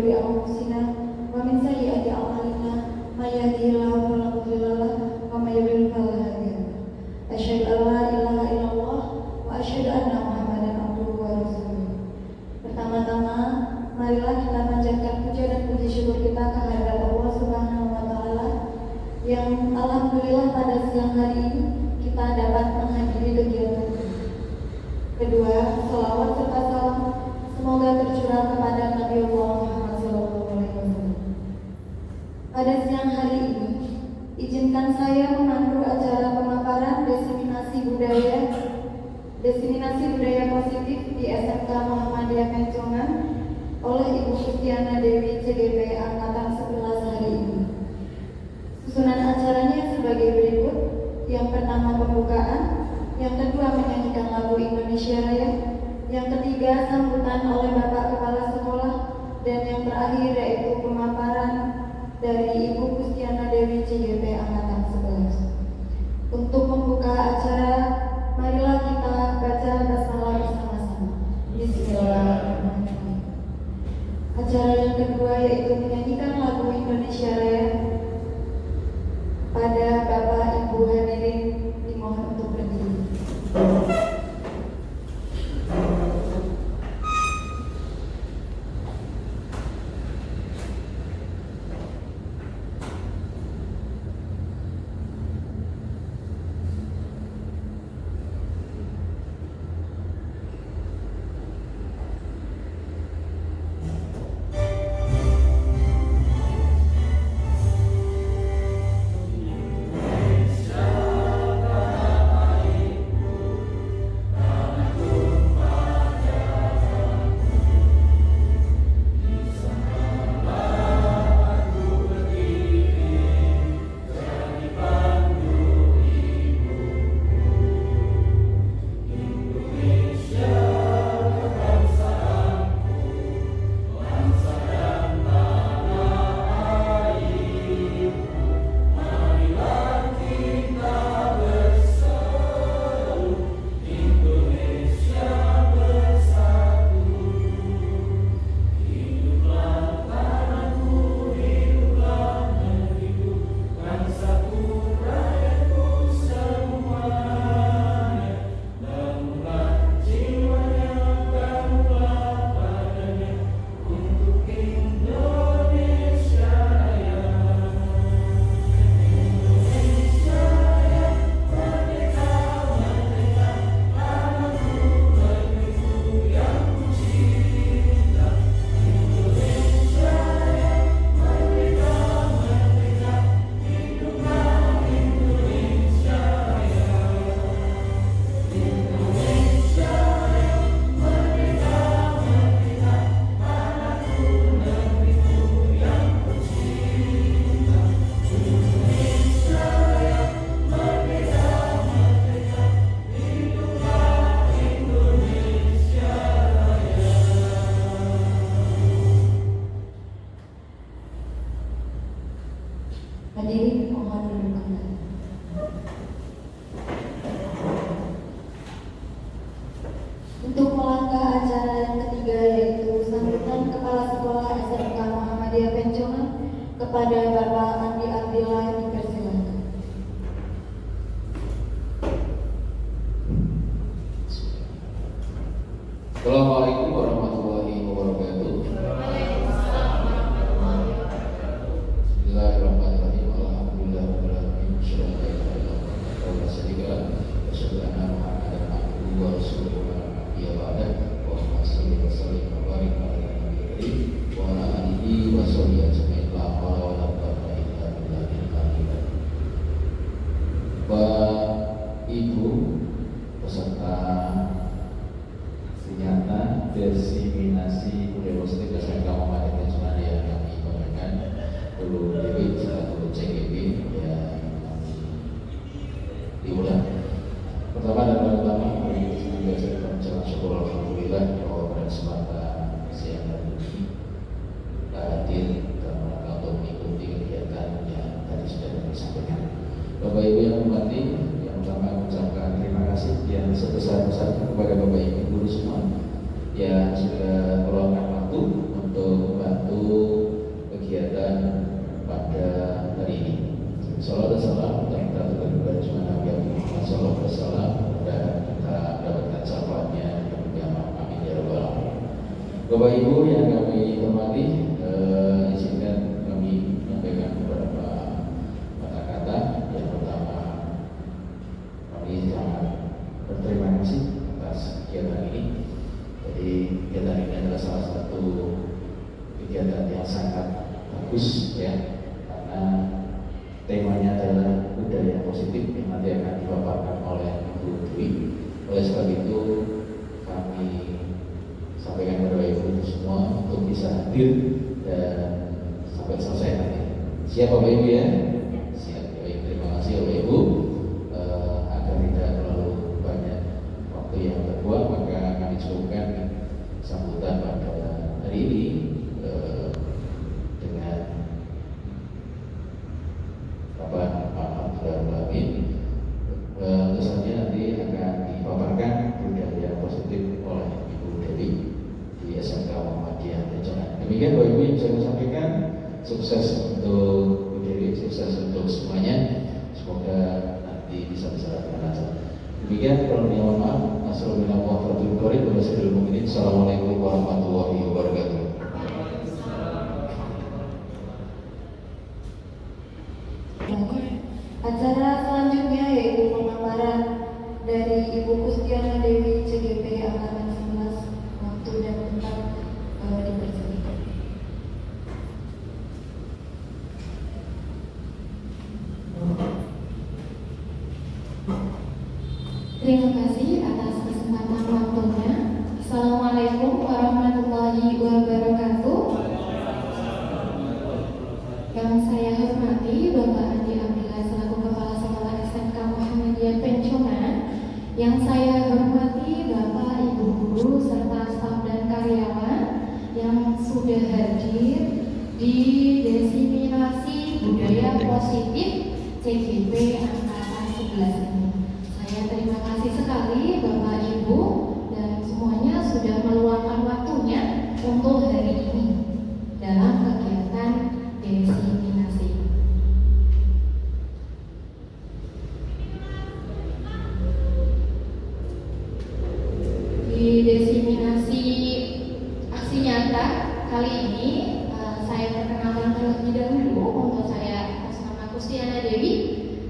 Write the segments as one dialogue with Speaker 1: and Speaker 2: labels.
Speaker 1: syururi anfusina wa min sayyiati a'malina may yahdihillahu fala mudilla lahu wa may yudlil fala hadiya lahu. Asyhadu an la ilaha illallah wa asyhadu anna Muhammadan abduhu wa rasuluh. Pertama-tama, marilah kita panjatkan puja dan puji syukur kita kehadirat Allah Subhanahu wa taala yang alhamdulillah pada siang hari ini kita dapat menghadiri kegiatan ini. Kedua, salawat serta salam semoga tercurah kepada Nabi Muhammad SAW. Pada siang hari ini, izinkan saya memandu acara pemaparan diseminasi budaya positif di SMK Muhammadiyah Pencongan oleh Ibu Kustiana Dewi CGP Angkatan 11 hari ini. Susunan acaranya sebagai berikut. Yang pertama pembukaan, yang kedua menyanyikan lagu Indonesia Raya, yang ketiga sambutan oleh Bapak Kepala Sekolah, dan yang terakhir yaitu pemaparan dari Ibu Kustiana Dewi CGP Angkatan 11. Untuk membuka acara, marilah kita baca basmalah bersama-sama. Bismillahirrahmanirrahim. Acara yang kedua yaitu menyanyikan lagu Indonesia Raya. Pada Bapak Ibu hadirin dimohon untuk berdiri. Hadirin mohon duduk kembali. Untuk melangkah acara yang ketiga yaitu sambutan Kepala Sekolah SMK Muhammadiyah Pencongan kepada Bapak Andi Abdillah dipersilakan.
Speaker 2: Assalamualaikum warahmatullahi wabarakatuh. Bismillahirrahmanirrahim. Alhamdulillahirabbil alamin. Asyhadu anna Muhammadan abduhu wa rasuluhu ya ba'da. Allahumma shalli wa sallim wa barik ala nabiyyina wa ala alihi wa sahbihi ajma'in. La haula wa la quwwata illa billahil aliyyil azim. bagus ya, karena temanya adalah budaya positif yang nanti akan dipaparkan oleh Ibu Dwi. Oleh sebab itu kami sampaikan kepada Ibu semua untuk bisa hadir dan sampai selesai nanti. Siap Bapak Ibu ya? Siap. Baik, terima kasih Bapak Ibu. Agar tidak terlalu banyak waktu yang terbuang, maka kami cukupkan sambutan pada hari ini dengan Bapak Abdullah Amin. Tentu saja nanti akan dipaparkan budaya positif oleh Ibu Dewi di SMK Muhammadiyah Pecengan. Demikian Bapak Ibu yang saya sampaikan. Sukses untuk Bu Dewi, sukses untuk semuanya. Semoga nanti bisa berjalan dengan lancar. Demikian, kalau mohon maaf. Assalamualaikum warahmatullahi wabarakatuh.
Speaker 1: Acara selanjutnya yaitu pemaparan dari Ibu Kustiana Dewi CGP angkatan 11. Waktu dan tempat dipersilakan.
Speaker 3: Terima kasih atas kesempatan waktunya. Assalamualaikum warahmatullahi wabarakatuh. Yang saya hormati Bapak Andi Abdillah selaku Kepala Sekolah SMK Muhammadiyah Pencongan. Yang saya hormati Bapak Ibu Guru serta staf dan karyawan yang sudah hadir di diseminasi budaya positif CGP angkatan 11 ini. Saya terima kasih sekali Bapak Ibu dan semuanya sudah meluangkan waktunya untuk hari ini dalam kegiatan diseminasi. Di diseminasi aksi nyata kali ini saya perkenalkan terlebih dahulu. Untuk saya atas nama Kustiana Dewi.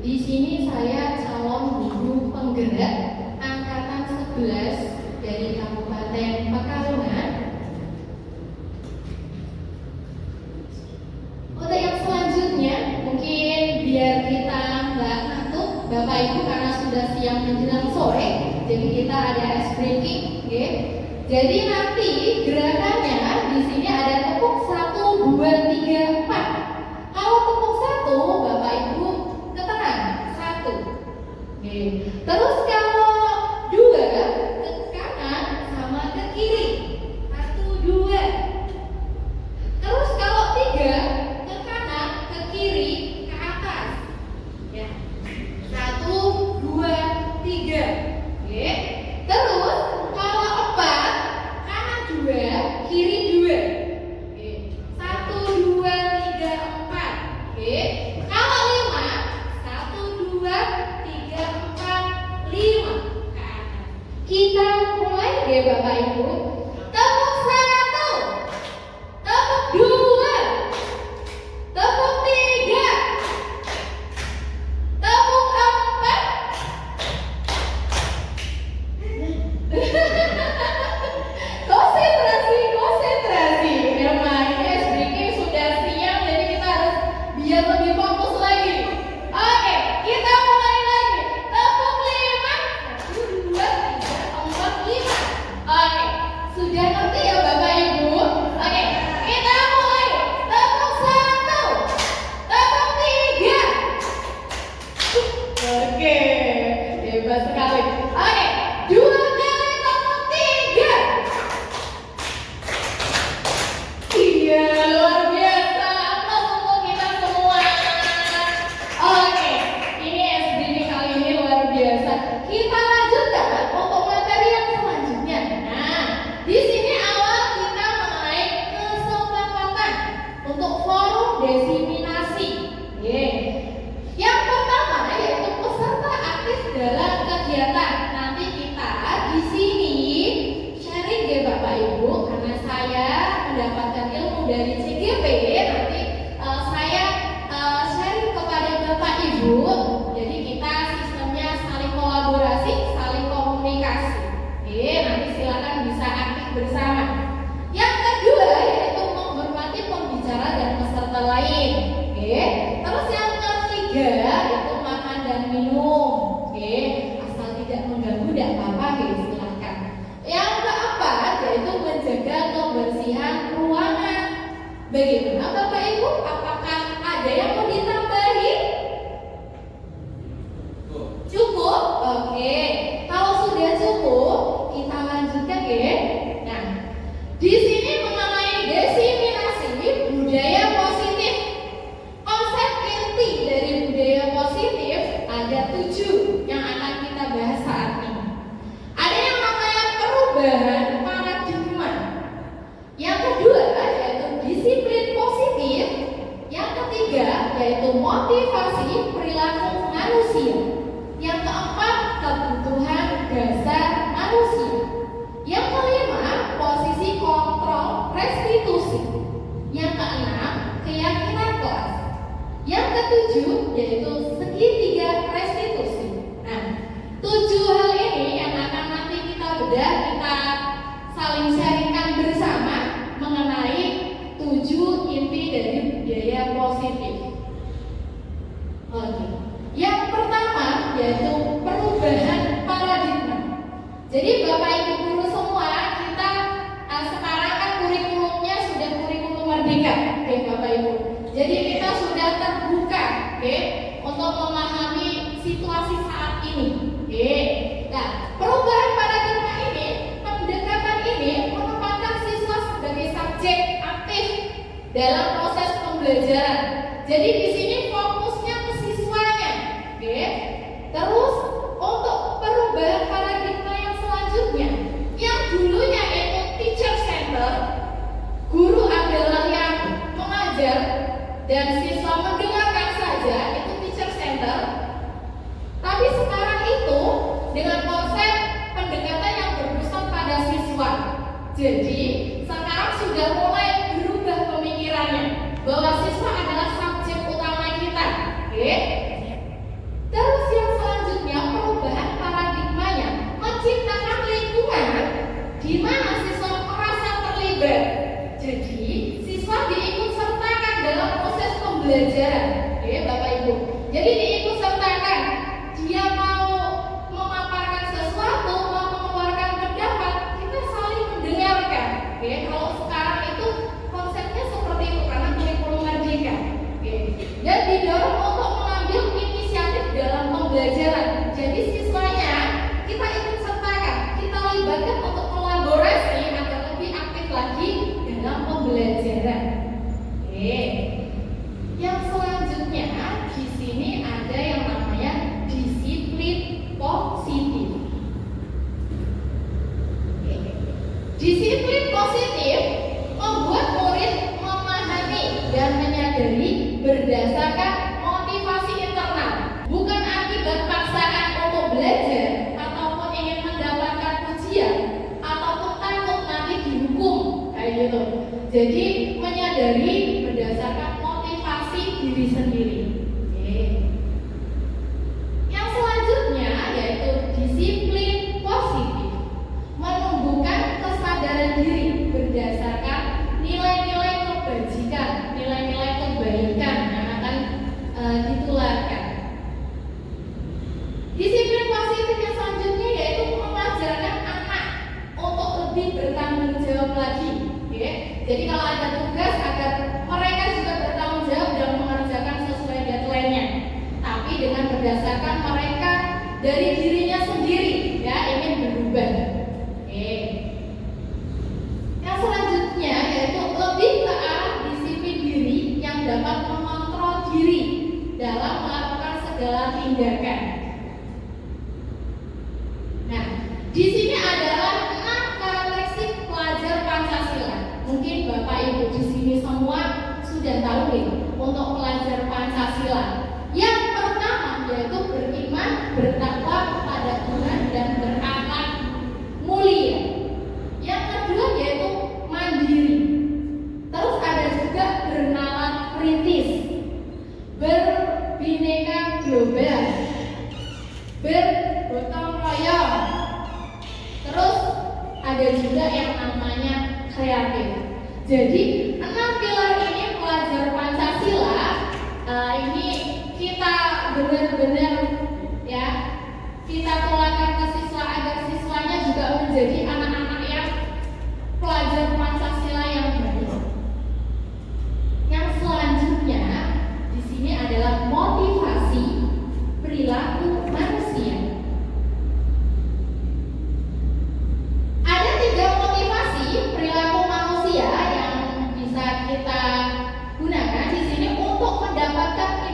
Speaker 3: Di sini saya calon guru penggerak angkatan 11 dari Kabupaten Pekalongan. Untuk yang selanjutnya, mungkin biar kita nggak ngantuk, Bapak Ibu, karena sudah siang menjelang sore, jadi kita ada ice breaking, okay? Jadi nanti gerakannya di sini ada tepuk 1, 2, 3, 4. Kalau tepuk 1, Bapak Ibu ketenang 1. Okay. Terus kalau 2 ke kanan sama ke kiri 1, 2. Terus kalau 3 ke kanan ke kiri ke atas ya 1, 2, 3. Okay. Terus kalau 4 kanan 2 kiri 2. Okay. Bagaimana Bapak Ibu? Apakah ada yang mau ditambahi? Cukup? Oke. Kalau sudah cukup, kita lanjutkan ya. Nah, di sini mengenai diseminasi budaya positif. Konsep inti dari budaya positif ada 7 yang akan kita bahas saat ini. Ada yang namanya perubahan paradigma. Yang kedua yaitu disiplin positif. Yang ketiga yaitu motivasi perilaku manusia. Yang keempat kebutuhan dasar manusia. Yang kelima posisi kontrol restitusi. Yang keenam keyakinan kelas. Yang ketujuh yaitu segitiga restitusi. Nah, 7 hal ini yang akan nanti kita bedah, kita saling sharingkan bersama mengenai 7 inti dari budaya positif. Oke. Yang pertama yaitu perubahan paradigma. Jadi Bapak Ibu guru semua, kita sekarang kan kurikulumnya sudah kurikulum merdeka, oke Bapak Ibu. Jadi kita sudah terbuka, oke, untuk memahami situasi saat ini, oke. Nah, perubahan paradigma ini, pendekatan ini menempatkan siswa sebagai subjek aktif dalam proses pembelajaran. Jadi di sini fokusnya ke siswanya, oke. Terus untuk perubahan paradigma yang selanjutnya, yang dulunya itu teacher center, guru adalah yang mengajar dan siswa mendengarkan saja, itu teacher center. Tapi sekarang itu dengan konsep pendekatan yang berpusat pada siswa. Jadi sekarang sudah mulai berubah pemikirannya bahwa siswa adalah subjek utama kita, oke? Terus yang selanjutnya perubahan paradigmanya menciptakan lingkungan di mana siswa merasa terlibat. Jadi siswa diikut sertakan dalam proses pembelajaran, oke Bapak Ibu. Jadi diikut sertakan, dia mau memaparkan sesuatu, mau mengeluarkan pendapat, kita saling mendengarkan, oke. Kalau sekarang itu konsepnya seperti itu karena kurikulum merdeka, oke. Dan didorong untuk mengambil inisiatif dalam pembelajaran. Jadi siswanya kita ikut sertakan, kita libatkan untuk kolaborasi agar lebih aktif lagi dalam pembelajaran. Oke. Yang selanjutnya di sini ada yang namanya disiplin positif. Oke. Disiplin positif membuat murid memahami dan menyadari berdasarkan motivasi internal, bukan akibat paksaan untuk belajar ataupun ingin mendapatkan pujian ataupun takut nanti dihukum kayak gitu. Jadi menyadari berdasarkan motivasi diri sendiri. Oke. Yang selanjutnya yaitu disiplin positif, menumbuhkan kesadaran diri berdasarkan nilai-nilai kebajikan, nilai-nilai kebaikan yang akan ditularkan. Disiplin positif yang selanjutnya yaitu mengajarkan anak untuk lebih bertanggung jawab lagi. Okay? Jadi kalau ada tugas agar mereka juga bertanggung jawab dan mengerjakan sesuai deadline-nya, tapi dengan berdasarkan mereka dari dirinya sendiri, ya ingin berubah. Okay. Yang selanjutnya yaitu lebih ke arah disiplin diri yang dapat mengontrol diri dalam melakukan segala tindakan. Nah, di sini adalah 6 karakteristik pelajar Pancasila. Mungkin Bapak Ibu di sini semua sudah tahu nih untuk pelajar Pancasila. Yang pertama yaitu beriman, bertakwa kepada Tuhan dan berakhlak mulia. Yang kedua yaitu mandiri. Terus ada juga bernalar kritis, berbineka global, bergotong royong. Terus ada juga yang namanya kreatif. Jadi 6 pilar ini pelajar Pancasila ini kita benar-benar ya kita tularkan ke siswa agar siswanya juga menjadi anak-anak yang pelajar Pancasila yang baik.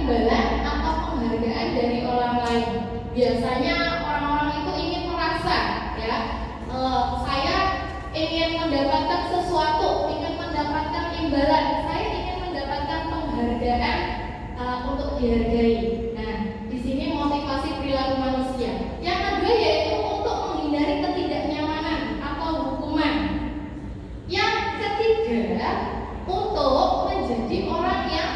Speaker 3: imbalan atau penghargaan dari orang lain. Biasanya orang-orang itu ingin merasa, ya, saya ingin mendapatkan sesuatu, ingin mendapatkan imbalan, saya ingin mendapatkan penghargaan untuk dihargai. Nah, di sini motivasi perilaku manusia. Yang kedua yaitu untuk menghindari ketidaknyamanan atau hukuman. Yang ketiga, untuk menjadi orang yang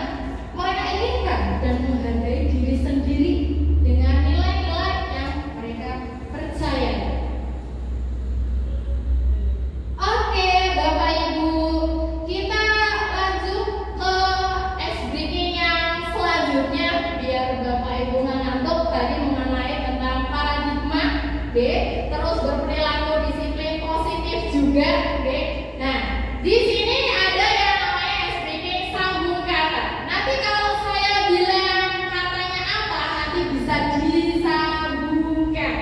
Speaker 3: mereka inginkan dan menghargai diri sendiri dengan nilai-nilai yang mereka percaya. Oke, Bapak Ibu, kita lanjut ke ice breaking yang selanjutnya biar Bapak Ibu nggak ngantuk. Tadi mengenai tentang paradigma, terus berperilaku disiplin positif juga, Nah, di sini ada yang namanya ice breaking sambung kata. Nanti kalau saya bilang katanya apa, nanti bisa disambungkan,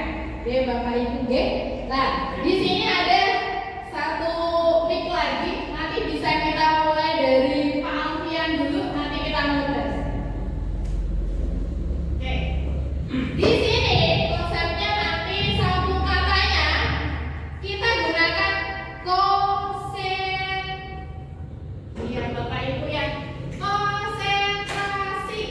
Speaker 3: Bapak Ibu, Nah, di sini ada satu mic lagi. Nanti bisa kita mulai dari Pak Alfian dulu. Nanti kita ngetes. Di sini konsepnya nanti sambung katanya kita gunakan iya Bapak Ibu ya. Konsentrasi.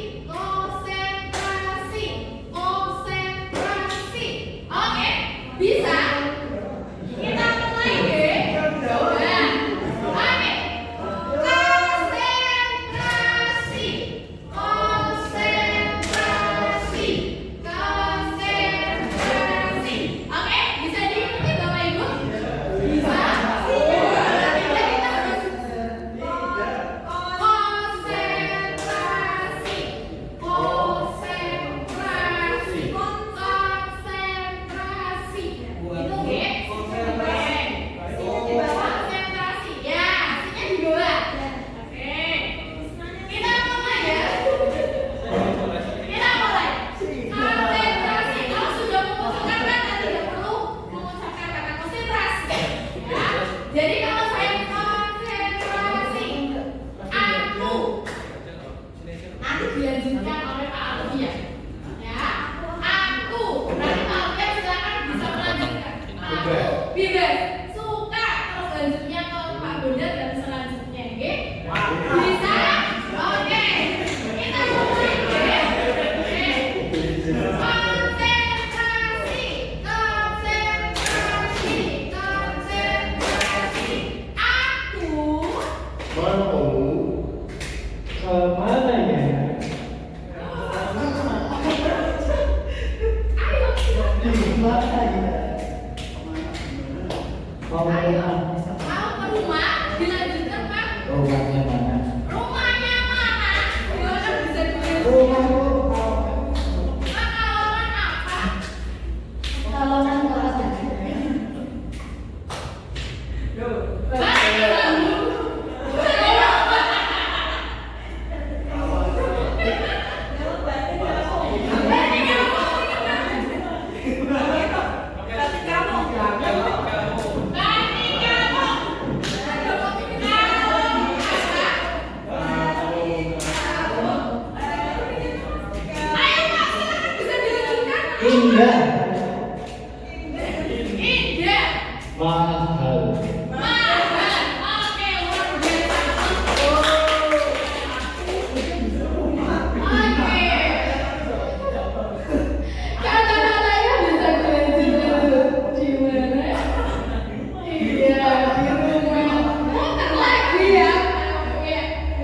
Speaker 3: Oke, bisa? Kita mulai, Coba. Oke. Konsentrasi. Oke, bisa diikuti Bapak Ibu? Bisa? Jadi kalau saya konsentrasi, nanti dilanjutkan oleh Pak Alfian. Ya, aku. Nanti Pak Alfian silakan bisa melanjutkan. Bebas. Suka. Terus lanjutnya ke Pak Bondan dan selanjutnya, Bisa? Oke. Kita mulai,
Speaker 4: Kemana ya? Mana ya? Mau
Speaker 3: ke rumah, dilanjutkan Pak.
Speaker 2: Rumahnya mana?
Speaker 3: Rumahnya mana? Gimana bisa dilihat?
Speaker 4: rumahku?
Speaker 3: Kalauan apa?
Speaker 1: Kalauan kelas
Speaker 4: Indah.
Speaker 3: Indah.
Speaker 4: Mahal.
Speaker 3: Mahal. Oke, luar biasa. Oke. Kata-katanya bisa dilanjut. Gimana? Iya, di rumah. Muter lagi ya. Oke,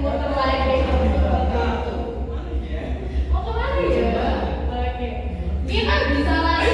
Speaker 3: muter lagi. Mau kemana ya? Oke. Kita bisa lagi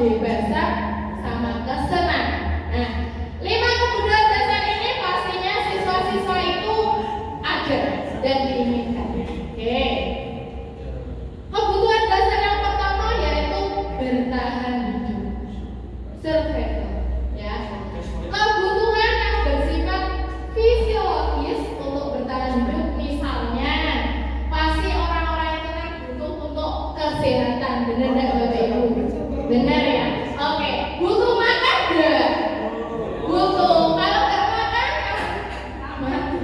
Speaker 3: kebebasan sama kesenangan. Nah, 5 kebutuhan dasar ini pastinya siswa-siswa itu ada dan diinginkan. Oke. Kebutuhan dasar yang pertama yaitu bertahan hidup, survival, ya. Kebutuhan yang bersifat fisiologis untuk bertahan hidup, misalnya pasti orang-orang itu kan butuh untuk kesehatan, benar nggak Bapak Ibu? Benar ya? Oke. Butuh makan nggak? Butuh. Kalau nggak makan, mati.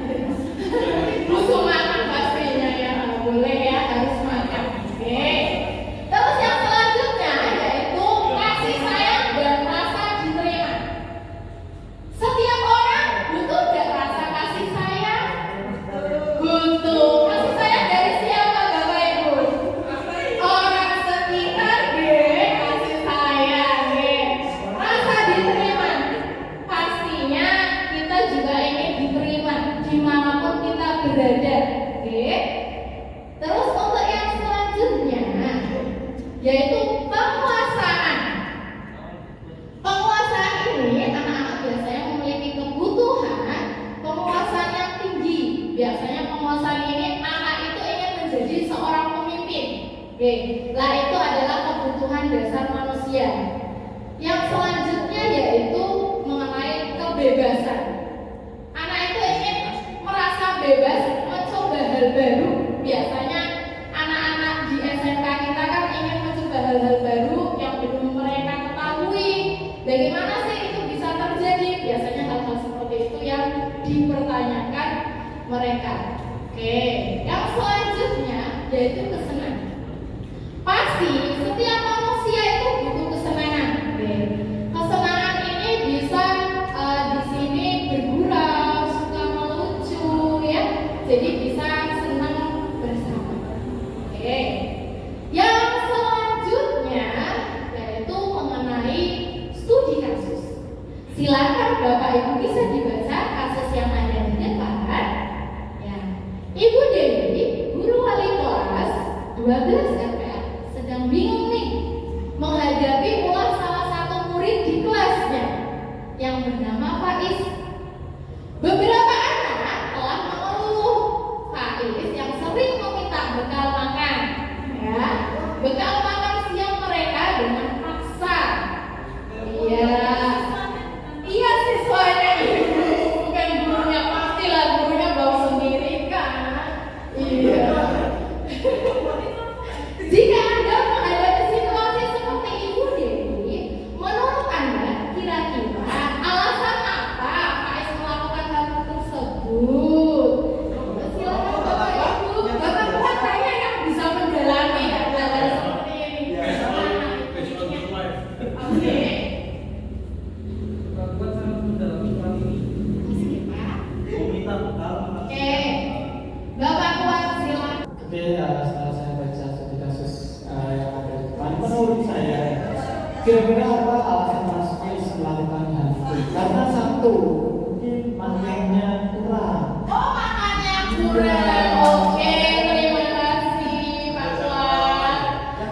Speaker 3: Butuh makan pastinya ya, nggak boleh ya, harus makan. Oke. Terus yang selanjutnya yaitu kasih sayang dan rasa diterima. Setiap orang butuh nggak rasa kasih sayang? Butuh. Kasih sayang dari siapa Bapak Ibu? Orang sekitar, kasih sayang, rasa diterima. Pastinya kita juga ingin diterima dimanapun kita berada. Oke. Terus untuk yang selanjutnya yaitu penguasaan. Penguasaan ini anak-anak biasanya memiliki kebutuhan penguasaan yang tinggi. Biasanya penguasaan ini anak itu ingin menjadi seorang pemimpin. Oke, lah itu adalah kebutuhan dasar manusia. Yang selanjutnya yaitu mengenai kebebasan. Anak itu ingin merasa bebas, mencoba hal baru. Biasanya anak-anak di SMK kita kan ingin mencoba hal-hal baru yang belum mereka ketahui. Bagaimana sih itu bisa terjadi? Biasanya hal-hal seperti itu yang dipertanyakan mereka. Oke, yang selanjutnya yaitu kesenangan. Pasti setiap manusia itu butuh kesenangan. Oke. Kesenangan ini bisa di sini bergurau, suka melucu, ya. Jadi bisa senang bersama. Oke. Yang selanjutnya yaitu mengenai studi kasus. Silakan Bapak Ibu bisa dibaca kasus yang ada di depan. Ya. Ibu Dewi, guru wali kelas 12 RPA, sedang bingung nih menghadapi ulah salah satu murid di kelasnya yang bernama Faiz. Beberapa anak telah mengeluh Faiz yang sering meminta bekal makan, ya, bekal makan siang mereka dengan paksa. Iya siswanya ibu, bukan gurunya, pastilah gurunya bawa sendiri kan. Iya. Jika Anda menghadapi situasi seperti Ibu Dewi, menurut Anda kira-kira alasan apa Faiz melakukan hal tersebut? Silakan Bapak Ibu, Bapak saya yang bisa mendalami hal-hal seperti ini. Oke. Oke, Bapak Kuat silakan.
Speaker 4: Oke, setelah saya baca studi kasus yang ada di depan, menurut saya kira-kira apa alasan Mas Faiz melakukan hal itu? Karena satu, mungkin makannya kurang.
Speaker 3: Oh, makannya kurang. Oke, terima kasih Pak Kuat.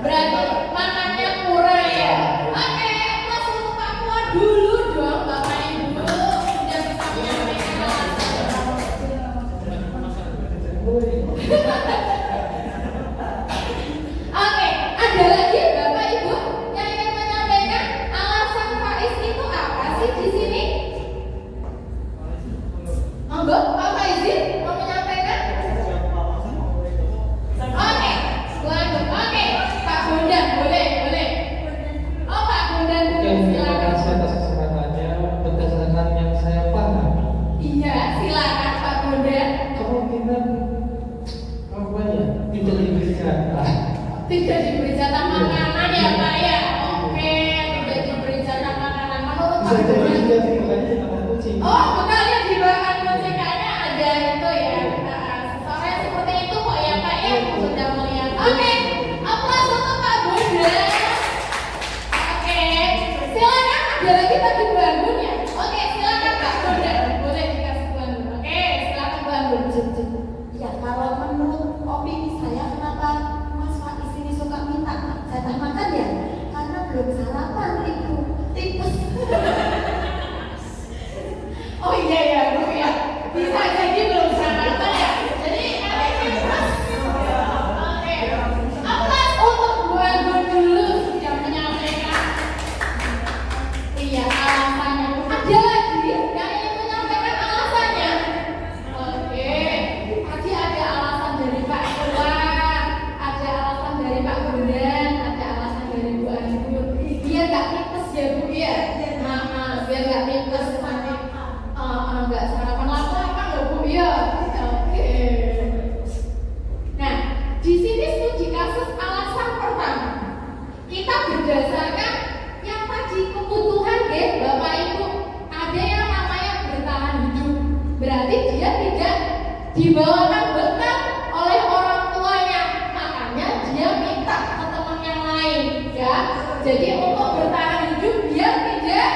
Speaker 3: Berarti makannya kurang ya. Oke, plus untuk Pak Kuat dulu dong Bapak Ibu. Sudah bisa menyampaikan alasan. Oke, ada lagi Bapak Ibu yang ingin menyampaikan alasan Faiz itu apa sih di sini? Monggo, Pak Faizin mau menyampaikan? Oke, lanjut. Oke, Pak Bondan boleh. Oh, Pak Bondan
Speaker 4: Oke,
Speaker 3: dulu
Speaker 4: terima
Speaker 3: silakan.
Speaker 4: kasih atas kesempatannya. Berdasarkan yang saya pahami,
Speaker 3: Iya, silakan Pak Bondan.
Speaker 4: kemungkinan apa ya, tidak diberi jatah.
Speaker 3: Tidak diberi jatah makanan ya Pak ya. Oke, tidak diberi jatah makanan. Menurut
Speaker 4: Bisa
Speaker 3: Pak
Speaker 4: jadi
Speaker 3: Bondan.
Speaker 4: juga tinggalnya sama kucing.
Speaker 3: Oh, bekalnya dibawakan musikanya ada itu ya. Soalnya seperti itu kok ya Pak ya, sudah melihat. Oke, aplaus untuk Pak Bondan. Oke, silakan ada lagi Pak Bangun ya. Oke, silakan Pak Bondan. Boleh dikasih Bangun. Oke, silakan Bangun.
Speaker 1: Ya, kalau menurut opini saya, kenapa Mas Faiz ini suka minta jatah makan ya? Karena belum sarapan
Speaker 3: Jadi untuk bertahan hidup biar tidak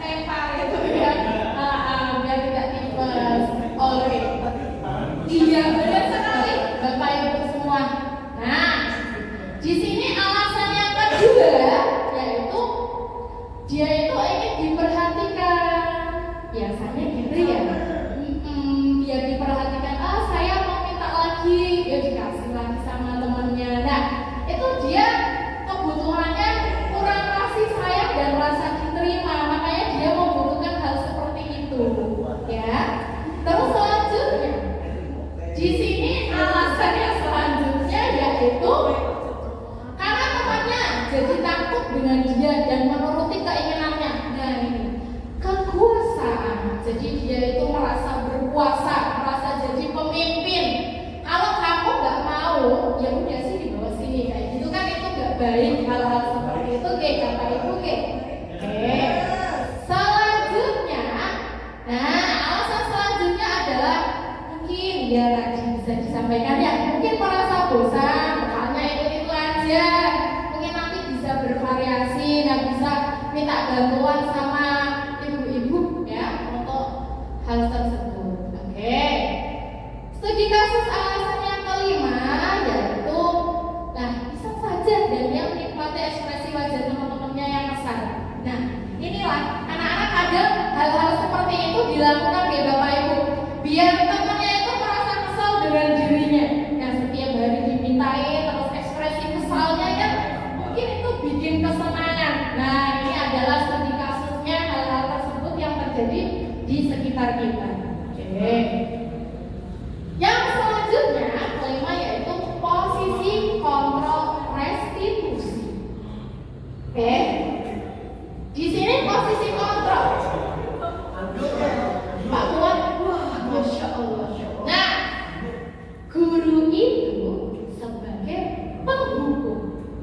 Speaker 3: lempar itu ya, biar tidak tipes. Oke. Iya benar sekali, Bapak Ibu semua. Nah, di sini alasan yang kedua yaitu dia itu ingin diperhatikan. Biasanya gitu ya. Biar diperhatikan. Saya mau minta lagi, ya dikasih lagi sama temannya. Nah, itu dia kebutuhannya kurang kasih sayang dan rasa diterima, makanya dia membutuhkan hal seperti itu. Ya. Terus selanjutnya, di sini alasannya selanjutnya yaitu karena temannya jadi takut dengan dia dan menuruti keinginannya. Nah ini kekuasaan. Jadi dia itu merasa berkuasa, merasa jadi pemimpin. Kalau kamu nggak mau, ya udah sih di bawah sini kayak gitu kan, itu nggak baik hal-hal seperti itu, kayak Bapak Ibu kayak. Selanjutnya, nah alasan selanjutnya adalah mungkin ya tadi bisa disampaikan ya, mungkin merasa bosan, makanya itu aja. Mungkin nanti bisa bervariasi, nggak bisa minta bantuan sama ibu-ibu ya untuk hal tersebut. Oke. Studi kasus alasan yang kelima yaitu, nah bisa saja dan dia menikmati ekspresi wajah teman-temannya yang kesal. Nah inilah anak-anak kadang hal-hal seperti itu dilakukan ya Bapak Ibu, biar temannya itu merasa kesal dengan dirinya. Nah setiap hari dimintai terus ekspresi kesalnya kan mungkin itu bikin kesenangan. Nah ini adalah studi kasusnya hal-hal tersebut yang terjadi di sekitar kita. Oke. Yang selanjutnya kelima yaitu posisi kontrol restitusi. Oke. Di sini posisi kontrol. Pak Tuan, wah, masya Allah. Nah, guru itu sebagai penghukum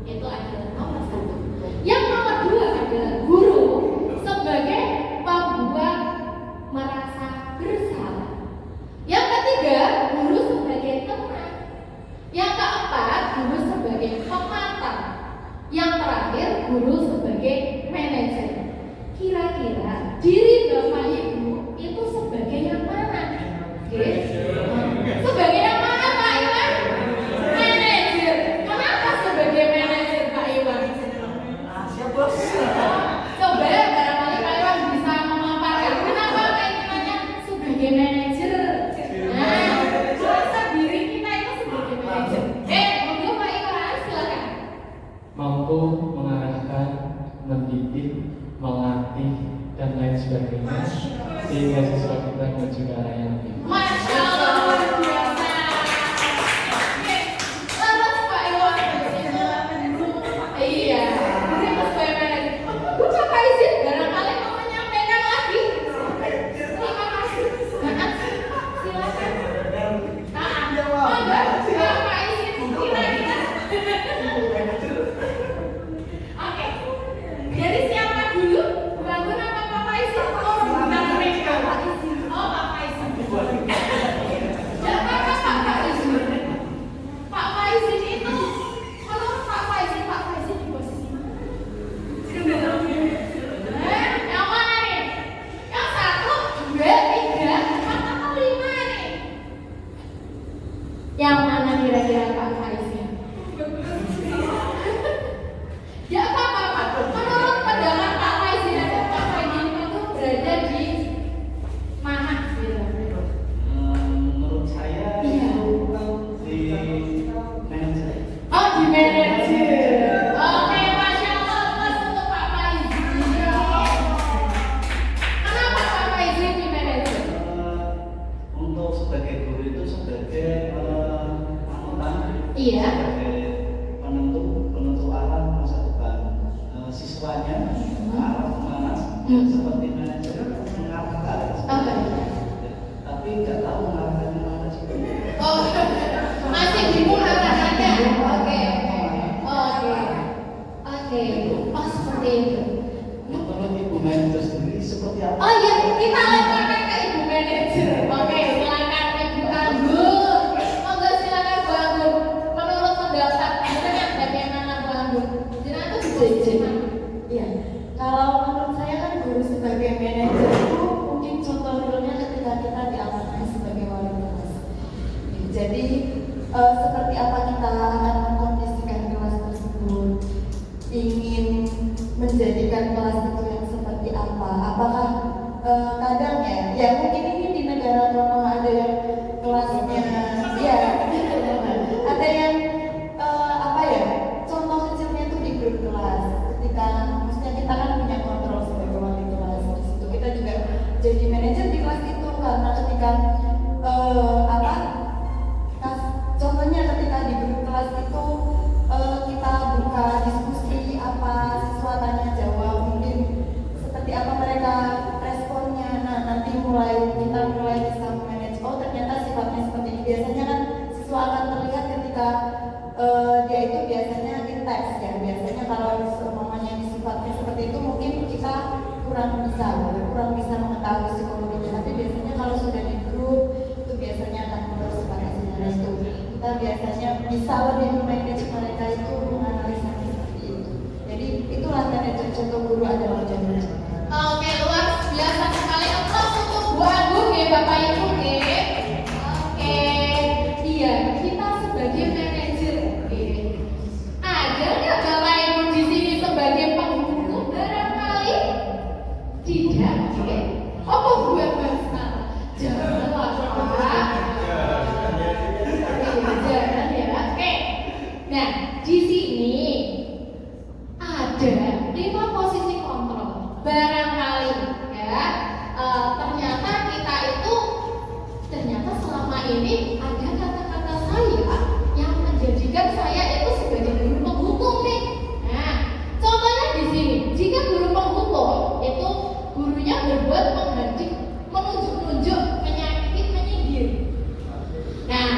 Speaker 3: itu adalah nomor satu. Yang nomor dua adalah guru sebagai pembuat merasa bersalah. Yang ketiga, guru sebagai teman. Yang keempat, guru sebagai pengantar. Yang terakhir, guru sebagai manajer. Kira-kira diri Bapak Ibu itu sebagai yang mana? Oke. Sebagai yang mana Pak Iwan? Manajer. Kenapa sebagai manajer Pak Iwan? Coba ya barangkali Pak Iwan bisa memaparkan kenapa keinginannya sebagai manajer. Nah, rasa diri kita itu sebagai manajer. Monggo Pak Iwan silakan.
Speaker 4: Mampu mengarahkan, mendidik, melatih dan lain sebagainya sehingga siswa kita menuju ke arah yang lebih.
Speaker 3: Masya Allah, luar biasa. Oke, terus Pak Iwan iya, ini terus bagaimana? Bapak izin barangkali mau menyampaikan lagi. Terima kasih. Silakan. Bapak izin kira-kira. Oke. Jadi siapa dulu? Bangun apa Bapak izin? Oh, bukan mereka. Oh, Bapak izin. Siapa Pak izin? Pak Faizin itu, kalau Pak Faizin di posisi mana? Yang mana nih? Yang 1, 2, 3, 4, atau 5 nih? Yang mana kira-kira Pak Faizin? Ya apa-apa, menurut pendapat Pak Faizin aja, Pak Faizin itu berada di mana gitu?
Speaker 5: Menurut saya
Speaker 3: Iya.
Speaker 5: di manajer.
Speaker 3: Oh, di manajer. Oke, Masya Allah, plus untuk Pak Faizin. Kenapa Pak Faizin di manajer?
Speaker 5: Untuk sebagai guru itu sebagai anutan,
Speaker 3: Iya.
Speaker 5: sebagai penentu arah masa depan siswanya arah kemana, seperti manajer mengarahkan.
Speaker 3: Oke.
Speaker 5: Tapi nggak tahu mengarahkannya mana sih.
Speaker 3: Oh, masih bingung arahannya. Oke. Oh, seperti itu.
Speaker 5: Menurut Ibu manajer sendiri seperti apa?
Speaker 3: Oh iya, kita lemparkan ke Ibu manajer. Oke, silakan Ibu Anggun. Monggo silakan Bu Anggun. Menurut pendapat, bagaimana Bu Anggun? Jangan tuh
Speaker 1: Iya, kalau menurut saya kan guru sebagai manajer itu mungkin contoh realnya ketika kita diamankan sebagai wali kelas. Jadi seperti apa kita akan mengkondisikan kelas tersebut, ingin menjadikan kelas itu yang seperti apa? Apakah kadang ya mungkin ini di negara Konoha ada yang kelasnya ya ada yang apa ya? Contoh kecilnya itu di grup kelas. Ketika maksudnya kita kan punya kontrol sebagai wali kelas di situ, kita juga jadi manajer di kelas itu karena ketika contohnya ketika di grup kelas itu kita buka diskusi apa siswa tanya jawab, mungkin seperti apa mereka responnya. Nah nanti kita mulai bisa manage, oh ternyata sifatnya seperti ini. Biasanya kan siswa akan terlihat ketika dia itu biasanya intens ya. Biasanya kalau semuanya sifatnya seperti itu mungkin kita kurang bisa mengetahui psikologinya. Tapi biasanya kalau sudah di grup itu biasanya akan terus pada sejarah itu. Kita biasanya bisa lebih memanage mereka itu, menganalisa seperti itu. Jadi itulah manajer contoh guru adalah contoh.
Speaker 3: Oke, luar biasa sekali. Aplaus untuk Bu Agung ya Bapak Ibu ya. Oke, iya kita sebagai manajer. Ada nggak Bapak Ibu di sini sebagai penghukum barangkali? Tidak. Apa buat masalah? Janganlah Pak. Jangan ya. Oke. Nah di sini ada 5 posisi kontrol. Barangkali ya ternyata kita itu selama ini ada kata-kata saya yang menjadikan saya itu sebagai guru penghukum nih. Nah, contohnya di sini, jika guru penghukum itu gurunya berbuat menghadik, menunjuk-nunjuk, menyakiti, menyindir. Nah,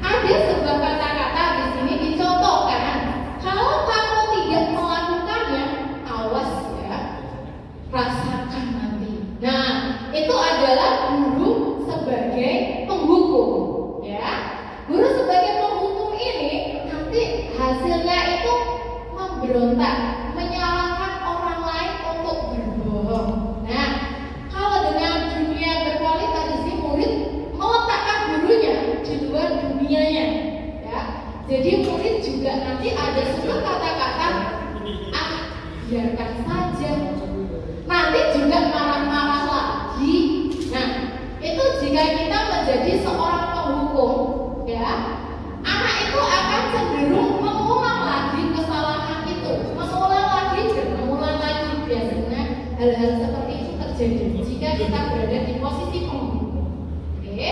Speaker 3: ada sebuah kata-kata di sini dicontohkan. Kalau kamu tidak melakukannya, awas ya, rasakan nanti. Nah, itu adalah guru sebagai penghukum, ya. Guru sebagai penghukum ini nanti hasilnya itu memberontak, menyalahkan orang lain untuk berbohong. Nah, kalau dengan dunia berkualitas di sini murid meletakkan gurunya di luar dunianya, ya. Jadi murid juga nanti ada sebuah kata-kata, biarkan saja. Nanti juga marah-marah lagi. Nah, itu jika kita menjadi seorang penghukum, ya, anak itu akan cenderung mengulang lagi kesalahan itu, mengulang lagi dan mengulang lagi. Biasanya hal-hal seperti itu terjadi jika kita berada di posisi penghukum. Oke.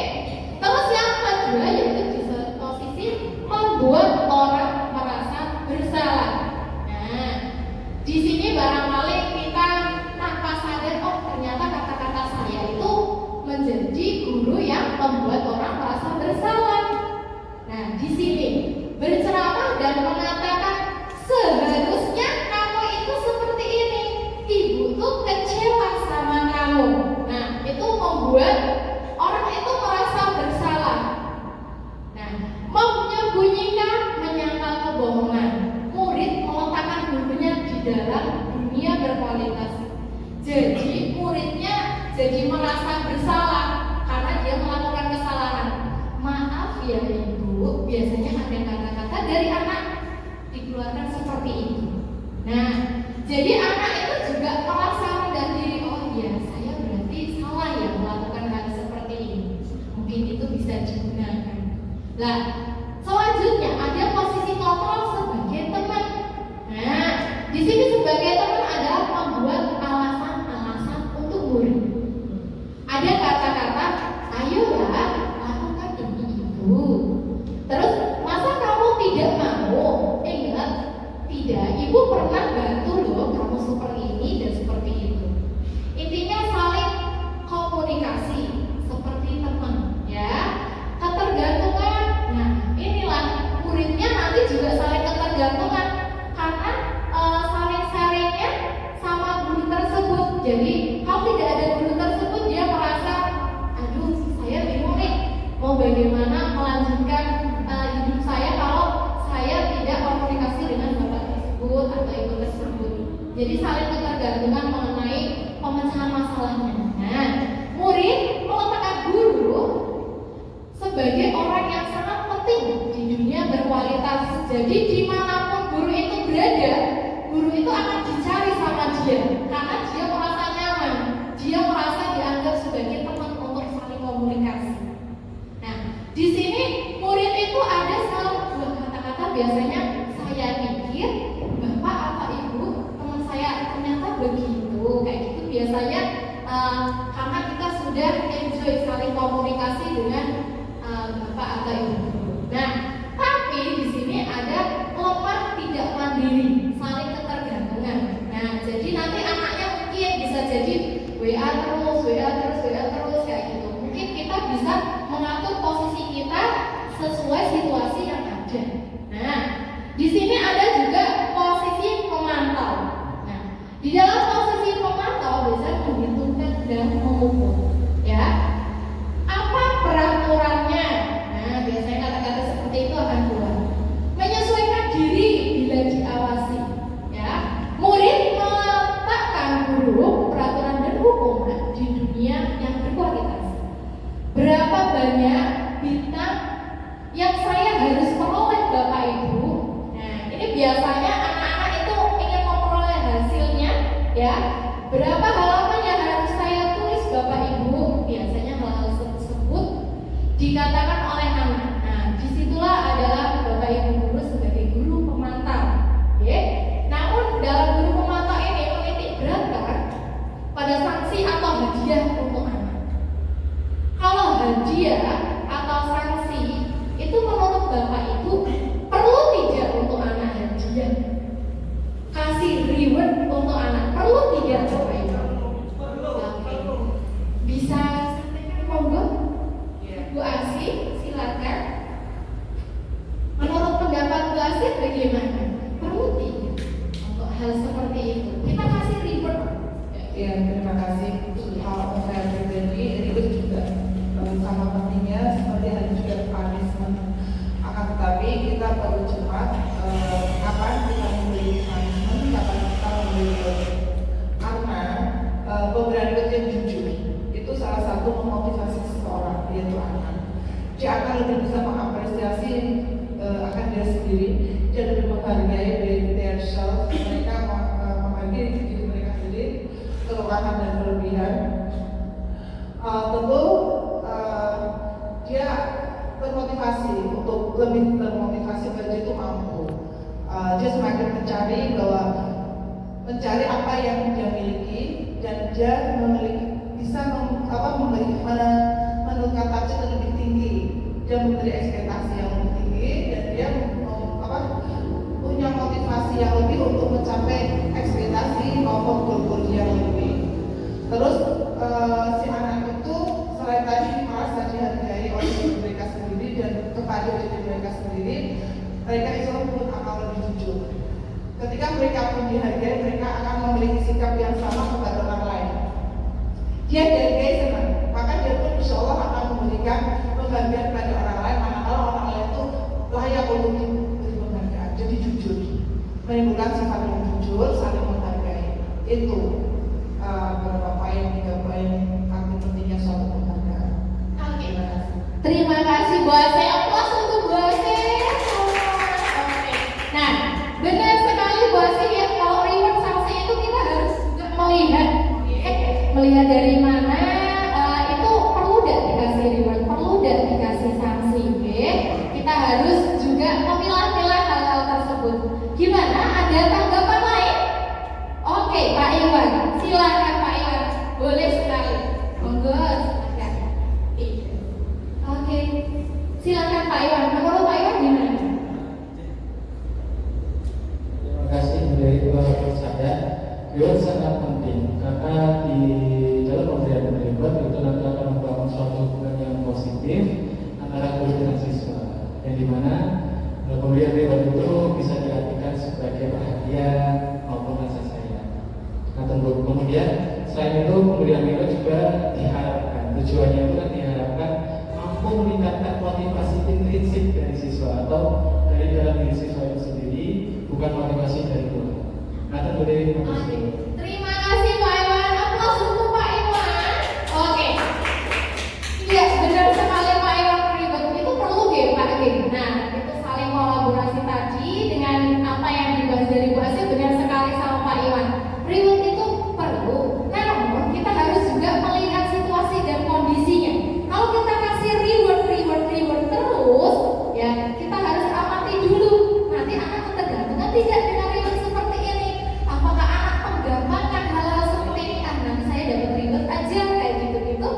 Speaker 3: Terus yang kedua yaitu di posisi membuat orang merasa bersalah. Nah, di sini barangkali kita tanpa sadar, oh ternyata kata-kata saya itu menjadi guru yang membuat orang merasa bersalah. Nah, di sini berceramah dan mengatakan seharusnya kamu itu seperti ini. Ibu tuh kecewa sama kamu. Nah, itu membuat orang itu merasa bersalah. Nah, menyembunyikan, menyangkal kebohongan. Murid meletakkan gurunya di dalam dunia berkualitas. Jadi muridnya jadi merasa bersalah karena dia melakukan kesalahan. Maaf ya Ibu, biasanya ada kata-kata dari anak dikeluarkan seperti itu. Nah, jadi anak itu juga merasa rendah diri. Oh iya, saya berarti salah ya melakukan hal seperti ini. Mungkin itu bisa digunakan. Nah, selanjutnya ada posisi kontrol sebagai teman. Nah, di sini sebagai teman adalah membuat alasan-alasan untuk murid. Ada kata-kata, ayolah lakukan demi ibu. Terus masa kamu tidak mau? Ingat, tidak. Ibu pernah bantu loh kamu seperti ini dan seperti itu. Intinya saling komunikasi seperti teman, ya. Ketergantungan. Nah, inilah muridnya nanti juga saling ketergantungan karena saling sharingnya sama guru tersebut. Jadi kalau tidak ada guru tersebut, dia merasa, aduh saya bingung nih mau bagaimana melanjutkan hidup saya kalau saya tidak komunikasi dengan bapak tersebut atau ibu Jadi saling ketergantungan mengenai pemecahan masalahnya. Nah, murid meletakkan guru sebagai orang yang sangat penting di dunia berkualitas. Jadi dimanapun guru itu berada, guru itu akan dicari sama dia karena dia merasa nyaman, dia merasa dianggap sebagai teman untuk saling komunikasi. Nah, di sini murid itu ada selalu dua kata-kata biasanya saya pikir, bapak atau ibu, teman saya ternyata begitu, kayak gitu biasanya karena kita sudah enjoy saling komunikasi dengan bapak atau ibu. Nah, tapi di sini ada lemah tidak mandiri, saling ketergantungan. Nah, jadi nanti anaknya mungkin bisa jadi WA terus kayak gitu. Mungkin kita bisa mengatur posisi kita sesuai situasi yang ada. Nah, di sini ada juga posisi pemantau. Nah, di dalam posisi pemantau biasanya menghitungkan dan mengukur, ya. Apa peraturannya? Nah, biasanya kata-kata seperti itu akan keluar. Menyesuaikan diri bila diawasi, ya. Murid meletakkan guru, peraturan dan hukuman di dunia yang berkualitas. Berapa banyak bintang yang saya harus peroleh Bapak Ibu? Nah, ini biasanya anak-anak itu ingin memperoleh hasilnya, ya. Berapa halaman yang harus saya tulis Bapak Ibu? Biasanya hal tersebut dikatakan oleh anak. Nah, disitulah adalah Bapak Ibu guru sebagai guru pemantau, ya. Namun dalam guru pemantau ini menitik beratkan pada sanksi atau hadiah untuk anak. Kalau hadiah atau sanksi itu menurut Bapak Ibu perlu tidak untuk anak hadiah? Kasih reward untuk anak perlu tidak Bapak Ibu? Oke. Bisa sampaikan monggo? Bu Asih, silakan. Menurut pendapat Bu Asih bagaimana? Perlu tidak untuk hal seperti itu? Kita kasih reward.
Speaker 6: Ya, terima kasih. Kalau saya pribadi, ribet juga sama pentingnya seperti ada juga punishment. Akan tetapi kita perlu cepat kapan kita memberi punishment, kapan kita memberi reward. Karena pemberian reward yang jujur itu salah satu memotivasi seseorang, yaitu anak. Dia akan lebih bisa mengapresiasi akan diri sendiri, dia lebih menghargai their self, mereka menghargai diri mereka sendiri, kelemahan dan kelebihan. Tentu dia termotivasi untuk lebih termotivasi bahwa dia itu mampu. Dia semakin mencari apa yang dia miliki dan dia bisa menentukan target yang lebih tinggi. Dia memberi ekspektasi yang lebih tinggi dan dia punya motivasi yang lebih untuk mencapai ekspektasi maupun goal dia yang lebih. Terus si anak itu selain tadi merasa dihargai oleh diri mereka sendiri dan kepada diri mereka sendiri, mereka itu pun akan lebih jujur. Ketika mereka pun dihargai, mereka akan memiliki sikap yang sama kepada orang lain. Dia dihargai senang, maka dia pun insya Allah akan memberikan penghargaan kepada orang lain, manakala orang lain itu layak untuk diberi penghargaan. Jadi jujur, menimbulkan sifat yang jujur, saling menghargai. Itu beberapa poin, 3 poin arti pentingnya suatu penghargaan.
Speaker 3: Oke. Terima kasih Bu Asih. Aplaus untuk Bu Asih. Oke. Nah, benar sekali Bu Asih ya, kalau reward sanksi itu kita harus juga melihat dari mana itu perlu tidak dikasih reward, perlu tidak dikasih sanksi. Kita harus juga memilah-milah hal-hal tersebut. Gimana? Ada tanggapan lain? Oke, Pak Iwan, silakan Pak Iwan. Boleh sekali. Monggo, silakan. Oke, silakan Pak Iwan. Menurut Pak Iwan gimana?
Speaker 4: Terima kasih dari saya. Reward sangat penting karena di dalam pemberian reward itu nanti akan membangun suatu hubungan yang positif antara guru dan siswa, yang dimana pemberian reward itu bisa diartikan sebagai perhatian maupun rasa sayang. Nah, tentu kemudian selain itu pemberian reward juga diharapkan, tujuannya itu kan diharapkan mampu meningkatkan motivasi intrinsik dari siswa atau dari dalam diri siswa itu sendiri, bukan motivasi dari guru. Nah, tentu Bu Dewi.
Speaker 3: Oke. Terima kasih Pak Iwan. Aplaus untuk Pak Iwan. Oke. Iya, benar sekali Pak Iwan, ribet itu perlu ya Pak Geng. Nah, itu saling kolaborasi tadi dengan apa yang dibahas dari Bu Asih, benar sekali sama Pak Iwan. Ribet itu perlu, namun kita harus juga melihat situasi dan kondisinya. Kalau kita kasih reward terus, ya kita harus amati dulu. Nanti anak ketergantungan tidak dengan reward seperti ini. Apakah anak menggampangkan hal-hal seperti ini? Nanti saya dapat reward aja kayak gitu-gitu.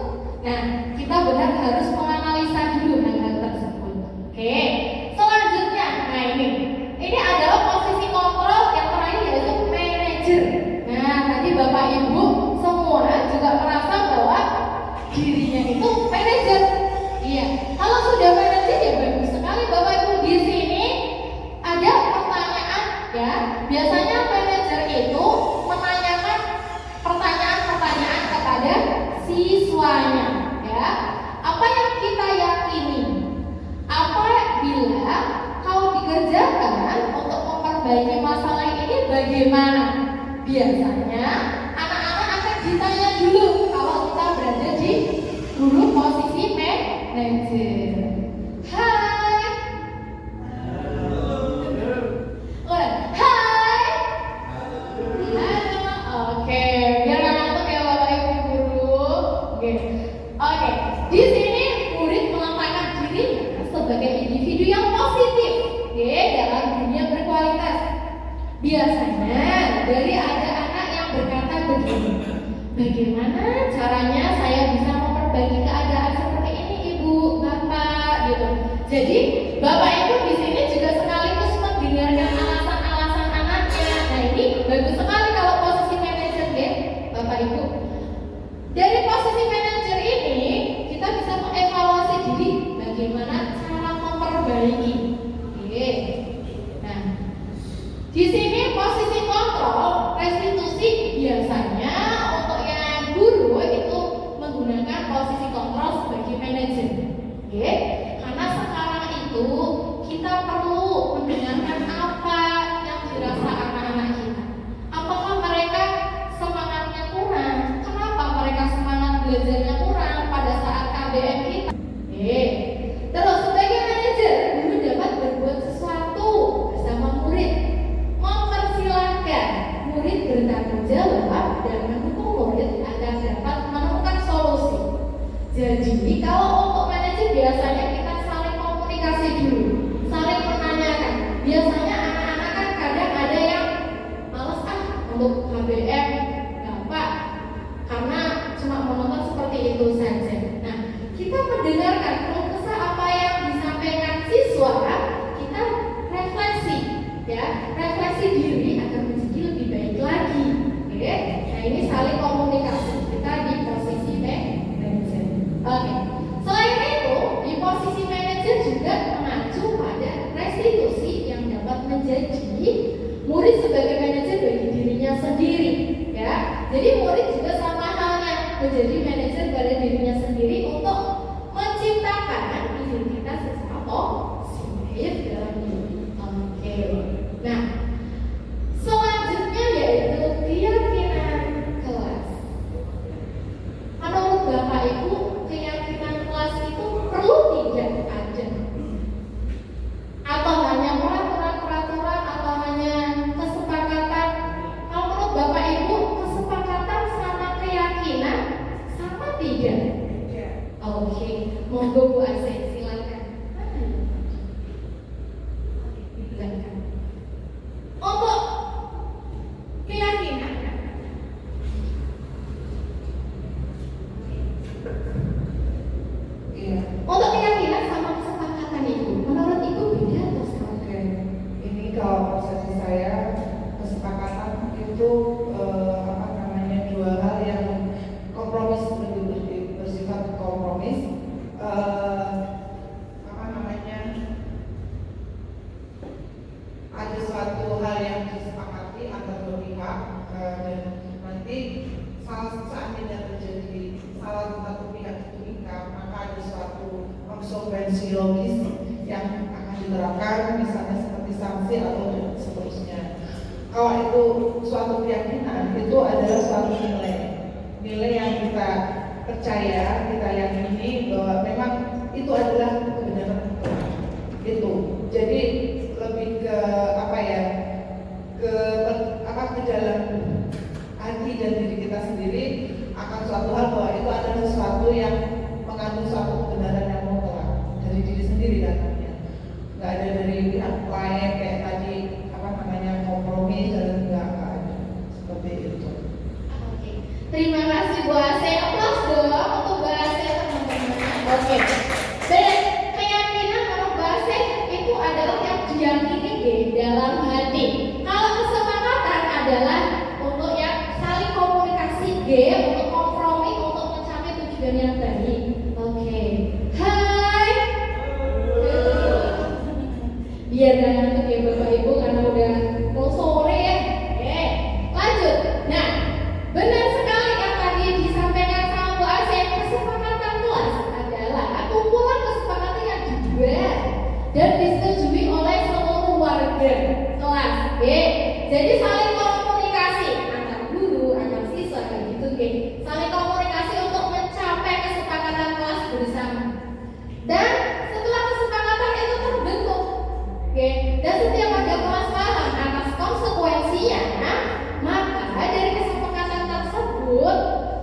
Speaker 3: Nah, kita benar harus menganalisa dulu hal-hal tersebut. Oke, selanjutnya, nah ini adalah posisi kontrol yang terakhir yaitu manajer. Nah, tadi Bapak Ibu semua juga merasa bahwa dirinya itu manajer. Iya, kalau sudah manajer ya bagus sekali Bapak Ibu. Di sini ada pertanyaan ya. Biasanya manajer itu menanyakan pertanyaan-pertanyaan kepada siswanya ya. Apa yang kita yakini? Apabila kau dikerjakan untuk memperbaiki masalah ini bagaimana? Biasanya anak-anak akan ditanya dulu kalau kita berada di dulu posisi manajer. Hai. Hai. Halo. Oke, biar nggak ngantuk ya Bapak Ibu guru. Oke. Di sini murid melampaikan dirinya sebagai individu yang positif, dalam dunia berkualitas. Biasanya dari ada anak yang berkata begini, bagaimana caranya saya bisa memperbaiki keadaan seperti ini Ibu, Bapak, gitu. Jadi Bapak Ibu di sini juga sekaligus mendengarkan alasan-alasan anaknya. Nah ini bagus sekali kalau posisi manajer ya, Bapak Ibu. Dari posisi manajer ini kita bisa mengevaluasi diri bagaimana cara memperbaiki. Oke. Nah, di sini posisi kontrol restitusi biasanya untuk yang guru itu menggunakan posisi kontrol sebagai manajer. Oke. Karena sekarang itu kita perlu mendengarkan apa yang dirasa anak-anak kita. Apakah mereka semangatnya kurang? Kenapa mereka semangat belajarnya kurang pada saat KBM kita? Terus sebagai manajer, guru dapat berbuat sesuatu bersama murid, mempersilahkan murid bertanggung jawab dan mendukung murid agar dapat menemukan solusi. Jadi kalau untuk manajer biasanya kita saling komunikasi dulu, saling menanyakan. Biasanya anak-anak kan kadang ada yang males untuk KBM, Bapak, karena cuma menonton seperti itu saja. Nah, kita mendengarkan keluh kesah apa yang disampaikan siswa, kita refleksi, ya, refleksi diri agar menjadi lebih baik lagi. Oke, nah ini saling komunikasi kita di posisi manajer. Oke, selain itu di posisi manajer juga mengacu pada restitusi yang dapat menjadi murid sebagai manajer bagi dirinya sendiri, ya. Jadi murid juga sama halnya menjadi manajer pada dirinya sendiri untuk menciptakan identitas secara positif dalam diri. Oke. Nah, selanjutnya yaitu keyakinan kelas. Menurut Bapak Ibu, keyakinan kelas itu perlu tidak ada? Atau hanya peraturan-peraturan atau hanya kesepakatan? Kalau menurut Bapak Ibu, kesepakatan sama keyakinan sama tidak? Oke, monggo Bu Asih, silakan. Silakan. Untuk keyakinan,
Speaker 6: Iya.
Speaker 3: untuk keyakinan sama kesepakatan itu, menurut Ibu beda atau sama?
Speaker 6: Oke. Ini kalau persepsi saya kesepakatan itu dua hal yang kompromis, bersifat kompromis. Ada suatu hal yang disepakati antara dua pihak dan nanti seandainya terjadi salah satu pihak itu ingkar, maka ada suatu konsekuensi logis yang akan diterapkan, misalnya seperti sanksi atau seterusnya. kalau itu suatu keyakinan, itu adalah suatu nilai yang kita percaya, kita yakini bahwa memang itu adalah kebenaran itu. Jadi lebih ke apa ya, ke dalam hati dan diri kita sendiri akan suatu hal bahwa itu adalah sesuatu yang mengandung suatu kebenaran yang mutlak dari diri sendiri datangnya, nggak ada dari pihak lain kayak tadi kompromi dan nggak ada seperti itu.
Speaker 3: Oke, terima kasih Bu Ase. Aplaus dong untuk Bu Ase teman-teman. Oke, dan keyakinan menurut Bu Ase itu adalah yang diyakini di dalam hati. Kalau kesepakatan adalah untuk yang saling komunikasi, untuk kompromi, untuk mencapai tujuan yang baik. Oke, hai. Biar gak ngantuk ya Bapak Ibu karena udah mau sore ya. Oke, lanjut. Nah, benar sekali yang tadi disampaikan sama Bu Ase, kesepakatan kelas adalah kumpulan kesepakatan yang dibuat dan disetujui oleh seluruh warga kelas. Oke, jadi saling komunikasi antar guru, antar siswa kayak gitu. Oke, saling komunikasi untuk mencapai kesepakatan kelas bersama. Dan setelah kesepakatan itu terbentuk, dan setiap ada kelas paham atas konsekuensinya, maka dari kesepakatan tersebut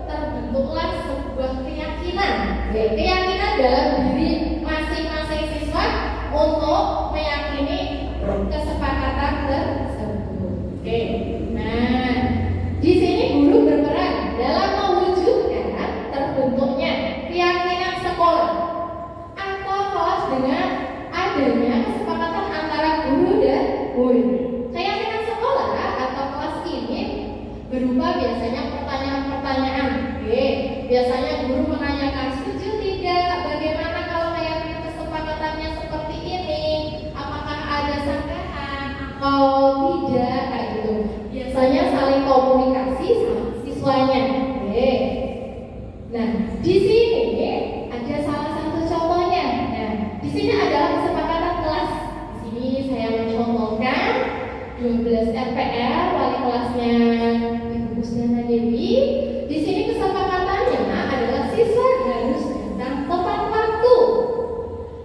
Speaker 3: terbentuklah sebuah keyakinan. Keyakinan dalam diri masing-masing siswa untuk meyakini kesepakatan tersebut. Nah, di sini guru berperan dalam mewujudkan terbentuknya keyakinan sekolah atau kelas dengan adanya kesepakatan antara guru dan murid. Keyakinan sekolah atau kelas ini berupa biasanya pertanyaan-pertanyaan. Biasanya guru menanyakan setuju tidak, bagaimana kalau keyakinan kesepakatannya seperti ini, apakah ada sanggahan atau tidak, kayak gitu. Biasanya saling komunikasi sama siswanya. Nah, di sini ada salah satu contohnya. Nah, di sini adalah kesepakatan kelas. Di sini saya mencontohkan 12 RPR, wali kelasnya Ibu Busdana Dewi. Di sini kesepakatannya adalah siswa harus datang tepat waktu.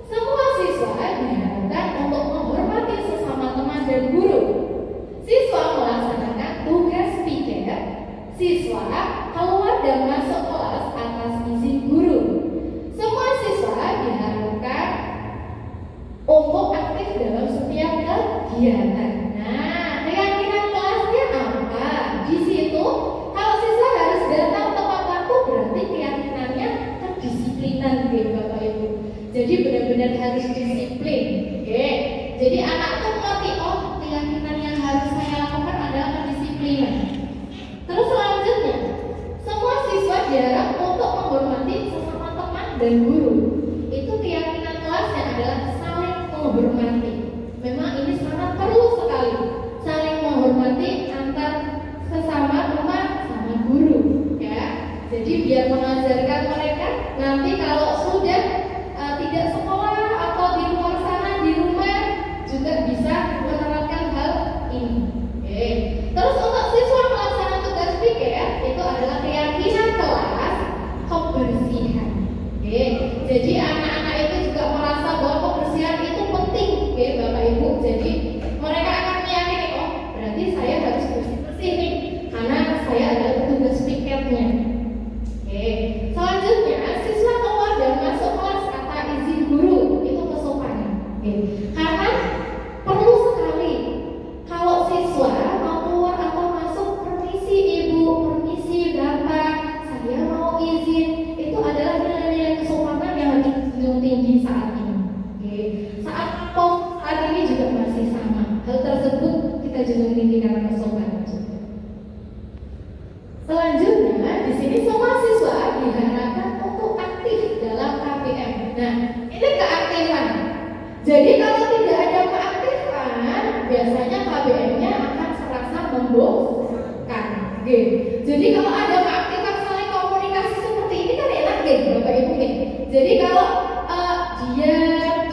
Speaker 3: Semua siswa diharapkan untuk menghormati sesama teman dan guru. Siswa melaksanakan tugas piket. Siswa keluar dan masuk kelas atas izin guru. Semua siswa diharapkan untuk aktif dalam setiap kegiatan. Nah, keyakinan kelasnya apa? Di situ, kalau siswa harus datang tepat waktu, berarti keyakinannya kedisiplinan, Bapak Ibu. Jadi benar-benar harus disiplin. Jadi anak itu mengerti, oh, keyakinan yang harus saya lakukan adalah kedisiplinan. Terus selanjutnya, semua siswa diharap untuk menghormati sesama teman dan guru. Itu keyakinan kelasnya adalah saling menghormati. Memang ini sangat perlu sekali, saling menghormati antar sesama teman sama guru, ya. Jadi biar mengajarkan mereka nanti kalau sudah tidak sekolah atau di luar sana, di rumah juga bisa menerapkan hal ini. Terus untuk siswa melaksanakan tugas piket itu adalah keyakinan kelas kebersihan. Jadi anak-anak itu juga merasa bahwa kebersihan itu penting, Bapak Ibu. Jadi mereka akan meyakini, oh, berarti saya harus bersih-bersih nih, karena saya adalah tugas piketnya. Selanjutnya, siswa keluar dan masuk kelas kata izin guru itu kesopanan. Karena perlu sekali kalau siswa mau keluar atau masuk, permisi ibu, permisi bapak, saya mau izin. Itu adalah nilai-nilai kesopanan yang harus dijunjung tinggi saat ini. Saat ini juga masih sama. Hal tersebut kita junjung tinggi karena kesopanan. Selanjutnya, di sini semua siswa diharapkan untuk aktif dalam KBM. Nah, ini keaktifan. Jadi kalau tidak ada keaktifan, biasanya KBM-nya akan serasa membosankan. Jadi kalau ada keaktifan saling komunikasi seperti ini kan enak, Bapak Ibu. Jadi kalau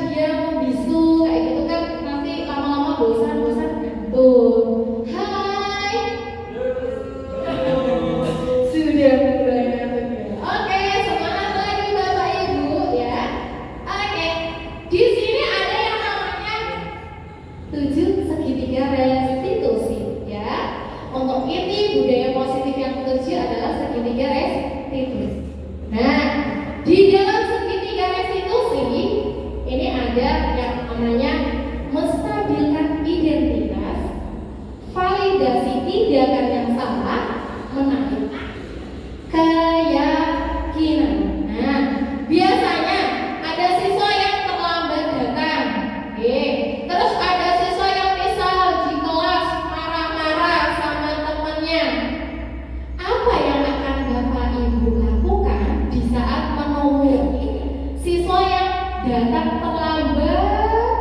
Speaker 3: dia membisu kayak gitu kan nanti lama-lama bosan ngantuk. Hai. validasi tindakan yang salah menarik keyakinan. Nah, biasanya ada siswa yang terlambat datang, terus ada siswa yang misal di kelas marah-marah sama temannya. Apa yang akan Bapak Ibu lakukan di saat menemui siswa yang datang terlambat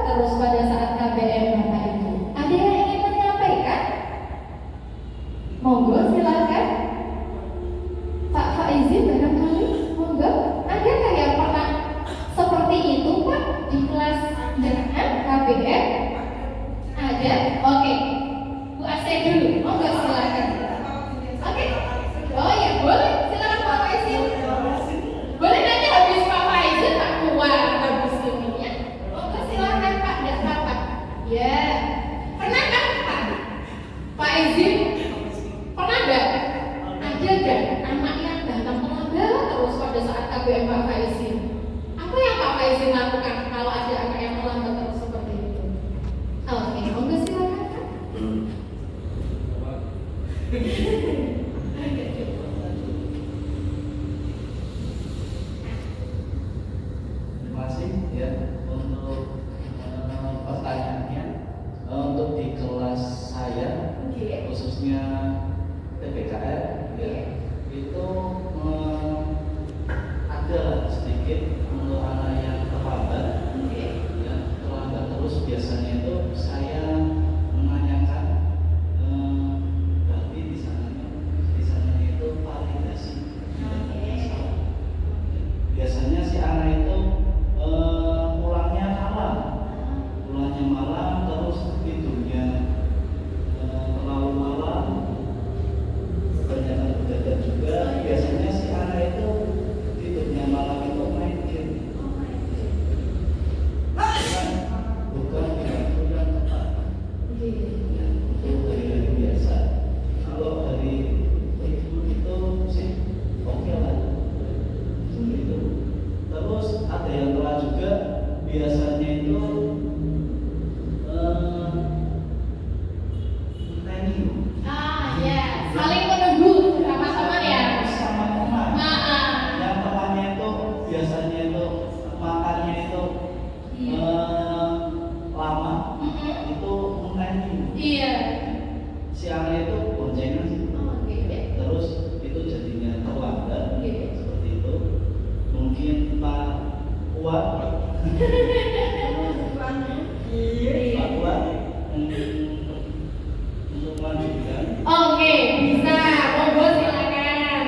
Speaker 3: terus pada saat KBM Bapak Ibu? Ada yang ingin menyampaikan? Monggo silakan. Pak Faizin barangkali, monggo. Adakah yang pernah seperti itu Pak di kelas dengan KBM? Ada? Oke. Bu Asep dulu, monggo silakan. Oke. Oh ya boleh, silakan Pak Faizin. Boleh nanti habis Pak Faizin Pak keluar habis ini ya. Monggo silakan Pak, tidak apa-apa. Ya. Pernah kan Pak Izin? Pernah nggak? Ada nggak anak yang datang terlambat terus pada saat KBM Pak Faizin? Apa yang Pak Faizin lakukan kalau ada anak yang terlambat terus seperti itu? Oke, monggo silakan Kak.
Speaker 5: Terima kasih ya untuk pertanyaannya. Untuk di kelas saya,
Speaker 3: Oke.
Speaker 5: khususnya TPKR, ya, itu ada sedikit untuk anak yang terlambat.
Speaker 3: Oke.
Speaker 5: Ya, terlambat terus biasanya itu saya menanyakan berarti di sana itu validasi. Biasanya si anak itu pulangnya malam terus tidurnya terlalu malam, kebanyakan begadang juga. Biasanya si anak itu tidurnya malam itu main game. Bukan di waktu yang tepat. Ya, itu hari-hari biasa. Kalau hari itu sih oke lah. Itu. Terus ada yang telah juga, biasanya itu
Speaker 3: Ya, saling menunggu sama teman ya.
Speaker 5: sama teman.
Speaker 3: Nah,
Speaker 5: Yang temannya itu biasanya itu makannya itu lama, itu menangi.
Speaker 3: iya.
Speaker 5: Si anak itu boncengan sih.
Speaker 3: Oke.
Speaker 5: Terus itu jadinya terlambat.
Speaker 3: Oke.
Speaker 5: Seperti itu. Mungkin Pak Kuat Pak Kuat untuk melanjutkan.
Speaker 3: Oke, bisa. Monggo silakan.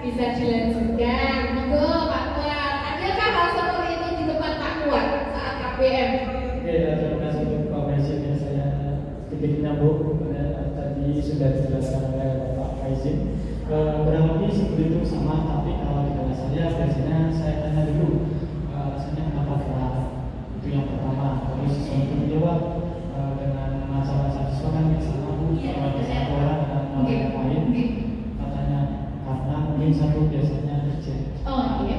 Speaker 3: Bisa dilanjutkan. Monggo Pak Kuat. Adakah hal seperti itu di tempat Pak Kuat saat KBM?
Speaker 4: Oke, terima kasih untuk Pak Faizin ya. Saya sedikit nyambung pada tadi sudah dijelaskan oleh Pak Faizin. Kurang lebih seperti itu sama, tapi kalau di kelas saya biasanya saya tanya dulu alasannya kenapa telat. Itu yang pertama. Terus yang kedua dengan masalah siswa kan sama Bu, kalau ada satu orang dan orang yang lain katanya karena mungkin satu biasanya kerja.
Speaker 3: Oh, iya.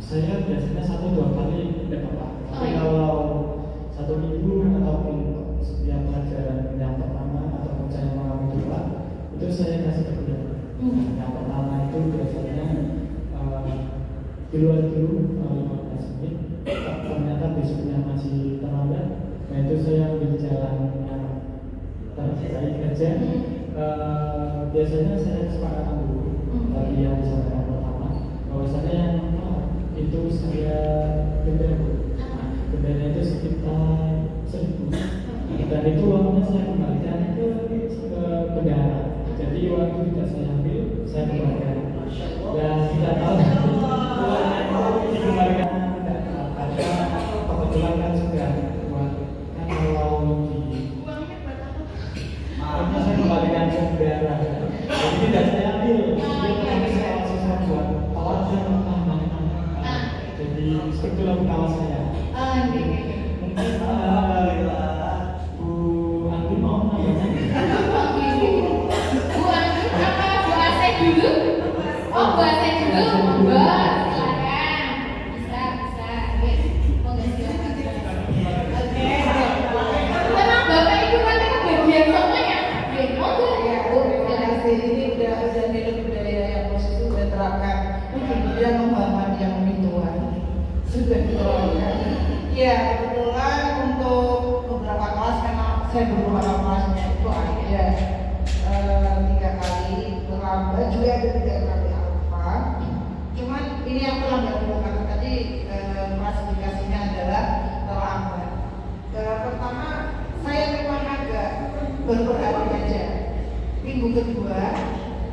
Speaker 4: Saya biasanya 1-2 kali tidak apa-apa. Tapi
Speaker 3: Oh, iya.
Speaker 4: kalau 1 minggu ataupun setiap pelajaran yang pertama ataupun saya mengalami telat, itu saya kasih kedua. Yang pertama itu biasanya di luar dulu 15 menit. Ternyata besoknya masih terlambat. Nah itu saya ambil jalan yang terbaik aja. Biasanya saya kesepakatan dulu. Tadi yang disampaikan pertama, bahwasannya yang itu saya bedanya itu sekitar 1.000. Dan itu uangnya saya kembalikan ke bendahara. Jadi waktu tidak saya ambil, saya kembalikan. Dan tidak tahu uangnya itu dikembalikan tidak, karena kebetulan kan sudah buat kan kalau di uangnya saya kembalikan ke bendahara. Jadi tidak saya ambil. Jadi saya sisa buat alat dan jadi sebetulnya utama saya. Mungkin Bu Andi mau nanya.
Speaker 3: Bu Andi apa Bu Asep dulu? Oh, Bu Asep dulu, monggo silakan. Bisa. Monggo silakan. Oke. Memang Bapak Ibu nanti kebagian biar semuanya. Biar monggo.
Speaker 6: Ya, terima kasih. Ini udah nilai budaya yang positif sudah terapkan. Kemudian memahami yang lebih tua sudah diterapkan. Ya, kebetulan untuk beberapa kelas karena saya beberapa kelasnya itu ada 3 kali terlambat juga ada 3 kali alfa. Cuman ini yang terlambat dulu karena tadi klasifikasinya adalah terlambat. Pertama saya memang agak berhati aja. Minggu kedua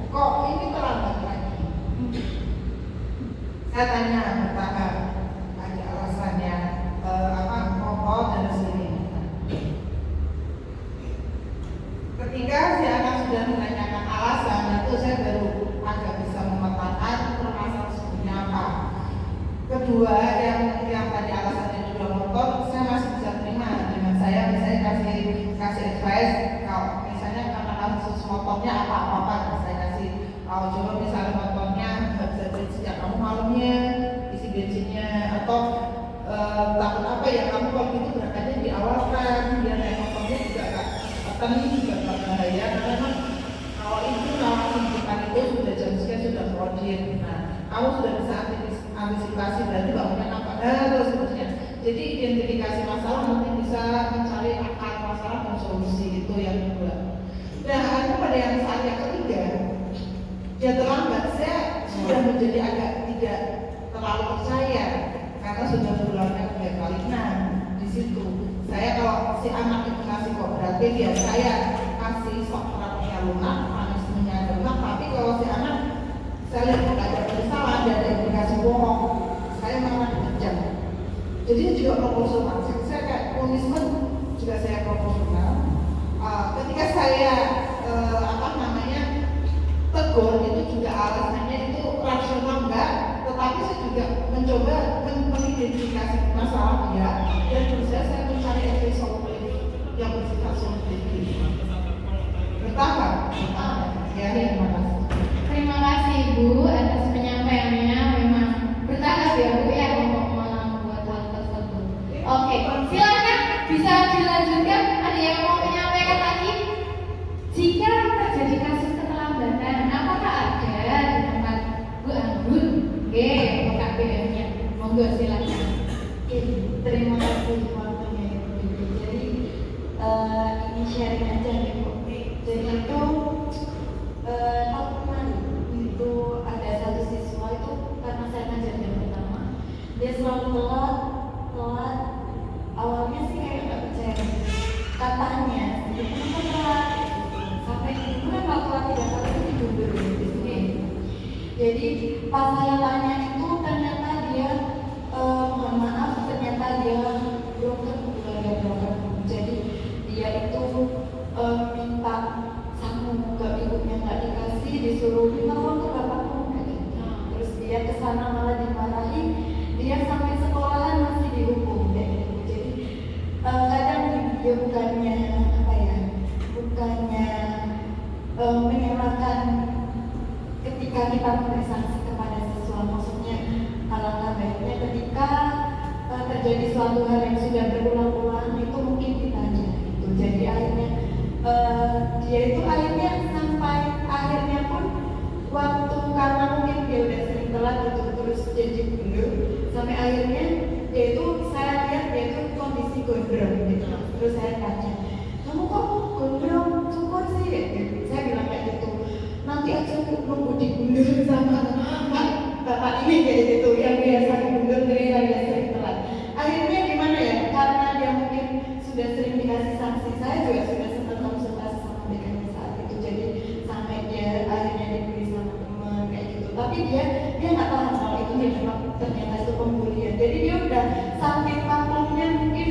Speaker 6: kok ini terlambat lagi. Saya tanya bertahap, ada alasannya apa dan sebagainya. Ketika si anak sudah menanyakan alasan, itu saya baru agak bisa memetakan permasalahan sebenarnya apa. Kedua, yang tadi alasannya juga motor, saya masih bisa terima dengan saya misalnya kasih advice kalau misalnya karena kasus motornya apa saya kasih kalau coba misalnya motornya nggak bisa berhenti sejak kamu malamnya isi bensinnya atau takut apa ya kamu kalau gitu berangkatnya di awal kan biar naik motornya juga nggak juga nggak bahaya karena memang kalau itu lawan depan itu sudah jam sekian sudah project. Nah kamu sudah bisa antisipasi berarti bangunnya apa terus seterusnya. Jadi identifikasi masalah mungkin bisa mencari akar masalah dan solusi itu yang kedua. Nah ada pada yang saat yang ketiga dia terlambat saya sudah menjadi agak tidak terlalu percaya karena sudah berulangnya 3 kali. Nah di situ saya kalau si anak itu ngasih kooperatif ya saya kasih sok terapinya lunak, punishmentnya ada lunak. Tapi kalau si anak saya lihat nggak ada bersalah dan ada indikasi bohong, saya malah dikejar. Jadi juga proporsional. Saya kayak punishment juga saya proporsional. Ketika saya tegur itu juga alasannya itu rasional enggak, tetapi saya juga mencoba mengidentifikasi masalah dia dan berusaha saya mencari efek solutif yang bersifat solutif. Bertahap. Ya, terima kasih.
Speaker 3: Terima kasih Bu atas penyampaiannya. Memang bertahap ya Bu ya untuk membuat hal tersebut. Oke, silakan bisa dilanjutkan. Ada yang mau menyampaikan lagi? Jika terjadi kasus keterlambatan, apakah ada di tempat Bu Anggun? Oke, KPM-nya. Monggo silakan.
Speaker 1: Terima kasih waktunya Ibu. Jadi ini sharing aja nih Bu. Jadi itu tahun kemarin itu ada satu siswa itu karena saya ngajar yang pertama dia selalu telat awalnya sih kayak nggak percaya katanya dia kenapa telat sampai itu kan waktu latihan kali itu tidur jadi pas saya tanya itu ternyata dia mohon maaf ternyata dia broken jadi dia itu minta saku ke ibunya nggak dikasih disuruh minta uang ke bapakmu terus dia kesana malah dimarahi dia sampai sekolahan masih dihukum jadi kadang dia bukannya menyalahkan ketika kita memberi sanksi kepada siswa maksudnya alangkah baiknya ketika terjadi suatu hal yang sudah berulang-ulang itu mungkin ditanya gitu. Jadi akhirnya dia itu akhirnya sampai akhirnya pun waktu karena mungkin dia udah sering telat gitu terus jadi gendut sampai akhirnya dia itu saya lihat dia itu kondisi gondrong gitu terus saya tanya kamu kok gondrong syukur sih gitu. Saya bilang kayak gitu nanti aja nunggu digundur sama bapak ini kayak gitu yang biasa digundur dari yang sering telat akhirnya gimana ya karena dia mungkin sudah sering dikasih sanksi saya juga sudah sempat konsultasi sama BKM saat itu jadi sampai dia akhirnya diberi sama teman kayak gitu tapi dia nggak paham kalau itu memang ternyata itu pembulian jadi dia udah sampai paklumnya mungkin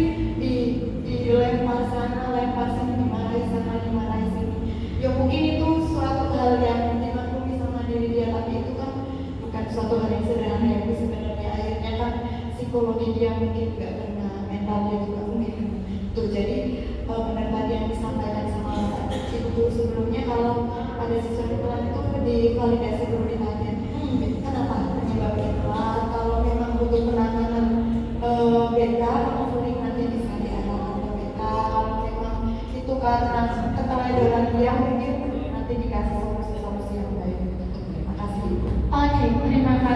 Speaker 1: dilempar sana lempar sini dimarahi sana dimarahi sini ya mungkin itu suatu hal yang dimaklumi sama diri dia tapi itu kan bukan suatu hal yang sederhana ya sebenarnya akhirnya kan psikologi dia mungkin nggak kena mental dia juga mungkin tuh jadi benar tadi yang disampaikan sama ibu sebelumnya kalau ada siswa telat itu divalidasi dulu ditanya kenapa penyebabnya telat kalau memang butuh penanganan BK atau nanti bisa diarahkan ke BK kalau memang itu karena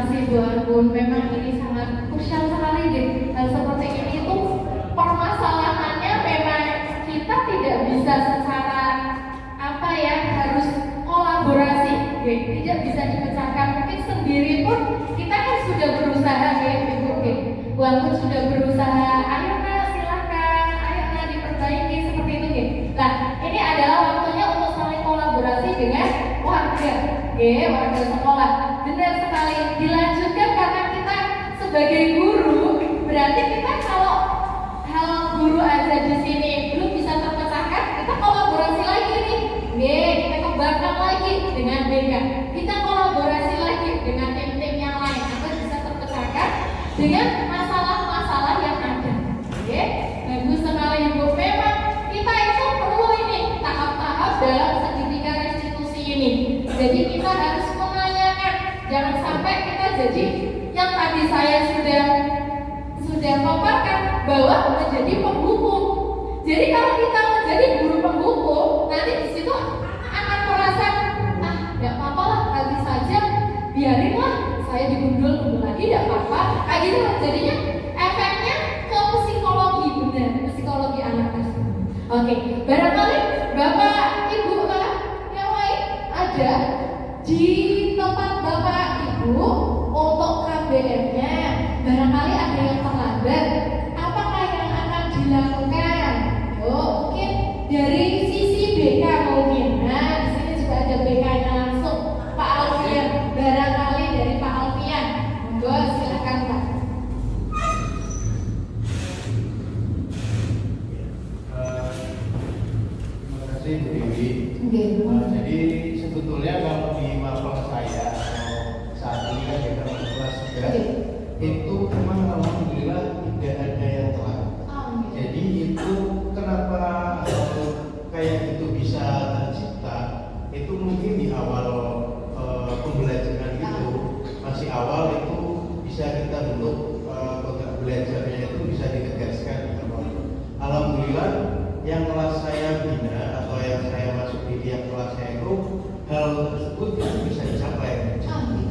Speaker 3: kasih Bu Arbun. Memang ini sangat krusial sekali deh. Hal seperti ini itu permasalahannya memang kita tidak bisa secara apa ya, harus kolaborasi, tidak bisa dipecahkan. Mungkin sendiri pun kita kan sudah berusaha, Ibu, Bu Arbun sudah berusaha. Ayo Nak, silakan, ayo Nak diperbaiki seperti itu. Nah, ini adalah waktunya untuk saling kolaborasi dengan warga, warga sekolah. Benar sekali. Dilanjutkan karena kita sebagai guru, berarti kita kalau hal guru aja di sini belum bisa terpecahkan, kita kolaborasi lagi nih. Kita kembangkan lagi dengan BK. Kita kolaborasi lagi dengan tim-tim yang lain agar bisa terpecahkan dengan masalah-masalah yang ada. Bagus sekali Ibu. Memang kita itu perlu ini tahap-tahap dalam segitiga restitusi ini. Jadi kita harus menanyakan, jangan sampai kita jadi yang tadi saya sudah paparkan bahwa menjadi penghukum. Jadi kalau kita menjadi guru penghukum, nanti di situ akan merasa nggak apa-apa lah, nanti saja biarinlah saya digundul lagi, nggak apa-apa. Kayak gitu jadinya efeknya ke psikologi, benar, psikologi anak tersebut. Oke, barangkali Bapak Ibu yang lain ada di tempat Bapak Ibu untuk KBM-nya, barangkali ada yang terlambat, apakah yang akan dilakukan? Mungkin dari sisi BK mungkin. Nah, di sini juga ada BK-nya langsung, Pak Alfian. Barangkali dari Pak Alfian. Monggo silakan Pak.
Speaker 5: Terima kasih Bu Dewi. Jadi sebetulnya kalau di mapel saya saat ini kan kita masuk kelas 3, itu memang alhamdulillah tidak ada yang telat. Jadi itu kenapa kayak itu bisa tercipta, itu mungkin di awal pembelajaran itu, masih awal itu bisa kita bentuk kontrak belajarnya itu bisa ditegaskan. Alhamdulillah yang kelas saya bina atau yang saya masuk di tiap kelas saya itu hal tersebut itu bisa dicapai.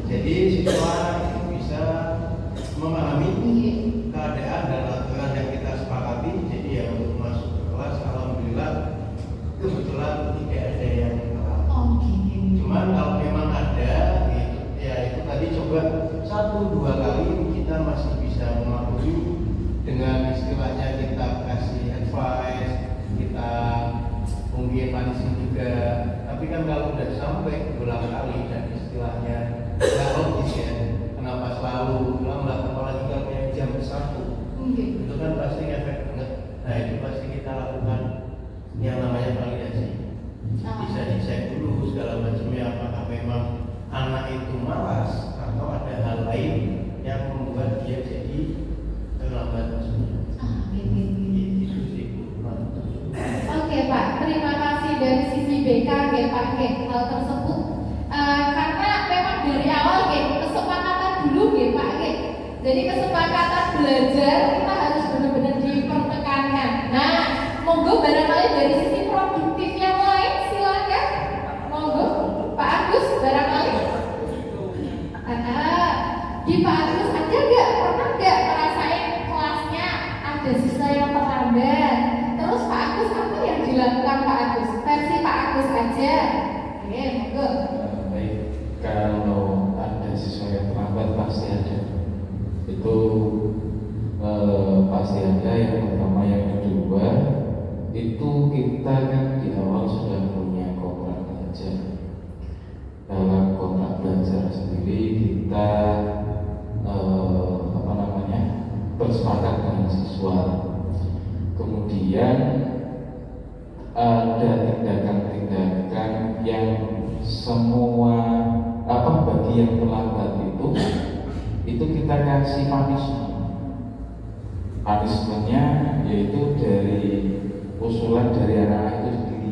Speaker 5: Jadi siswa itu bisa memahami keadaan dan aturan yang kita sepakati. Jadi ya untuk masuk ke kelas alhamdulillah kebetulan tidak ada yang telat. Cuman kalau memang ada ya itu tadi coba 1-2 kali kita masih bisa memahami dengan istilahnya kita kasih advice, kita mungkin punishment juga. Tapi kan kalau udah sampai berulang kali dan istilahnya nggak logis ya, kenapa selalu lambat, apalagi kalau yang jam 1 itu kan pasti efek banget. Nah itu pasti kita lakukan yang namanya validasi. Bisa dicek dulu segala macamnya, apakah memang anak itu malas atau ada hal lain yang membuat dia jadi terlambat maksudnya. Itu sih Bu.
Speaker 3: Oke Pak, terima kasih dari sisi BK Pak hal tersebut. Karena memang dari awal kesepakatan dulu Pak. Jadi kesepakatan belajar kita harus benar-benar dipertekankan. Nah, monggo barangkali dari sisi produktif yang lain silakan. Monggo Pak Agus barangkali. Di Pak Agus ada nggak, pernah nggak ngerasain kelasnya ada siswa yang terlambat? Terus Pak Agus apa yang dilakukan Pak Agus? Versi Pak Agus aja. Monggo.
Speaker 2: Baik, kalau ada siswa yang terlambat pasti ada. Itu pasti ada. Yang pertama, yang kedua itu kita kan di awal sudah punya kontrak belajar. Dalam kontrak belajar sendiri kita bersepakat dengan siswa. Kemudian ada tindakan-tindakan yang semua bagi yang terlambat itu kita kasih punishment-nya yaitu dari usulan dari anak itu sendiri.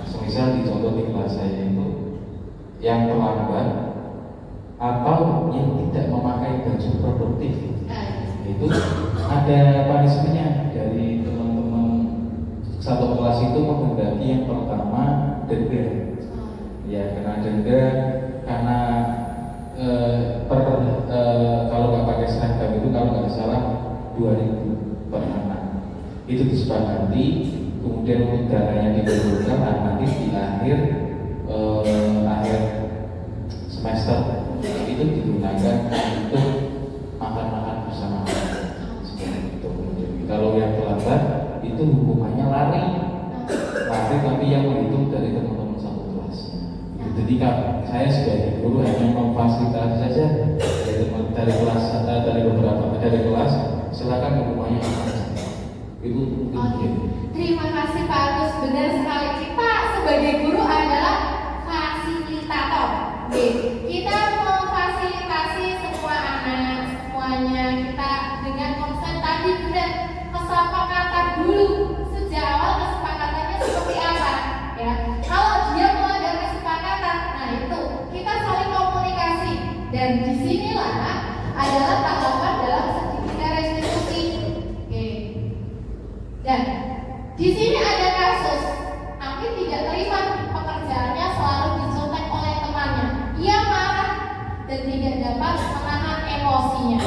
Speaker 2: Semisal di contoh di kelas saya itu yang terlambat atau yang tidak memakai baju produktif itu ada punishment-nya dari teman-teman satu kelas itu menghendaki yang pertama denda. Ya, kena denda karena 2.000 per anak. Itu disepakati, kemudian untuk dananya dikumpulkan, nanti di akhir semester itu digunakan untuk makan-makan bersama. Seperti itu. Jadi kalau yang terlambat itu hukumannya lari tapi yang menghitung dari teman-teman satu kelasnya. Jadi saya sebagai guru hanya memfasilitasi saja dari kelas dari beberapa dari kelas, silakan hukumannya apa saja. Itu mungkin.
Speaker 3: Terima kasih Pak Agus, benar sekali, kita sebagai guru adalah fasilitator. Kita memfasilitasi semua anak, semuanya kita dengan konsep tadi benar, kesepakatan dulu sejak awal, kesepakatannya seperti apa ya. Kalau dia melanggar kesepakatan, nah itu kita saling komunikasi, dan disinilah adalah tahapan dalam sertifikat restitusi. Oke. Dan di sini ada kasus Amir tidak terima pekerjaannya selalu dicontek oleh temannya. Ia marah dan tidak dapat menahan emosinya.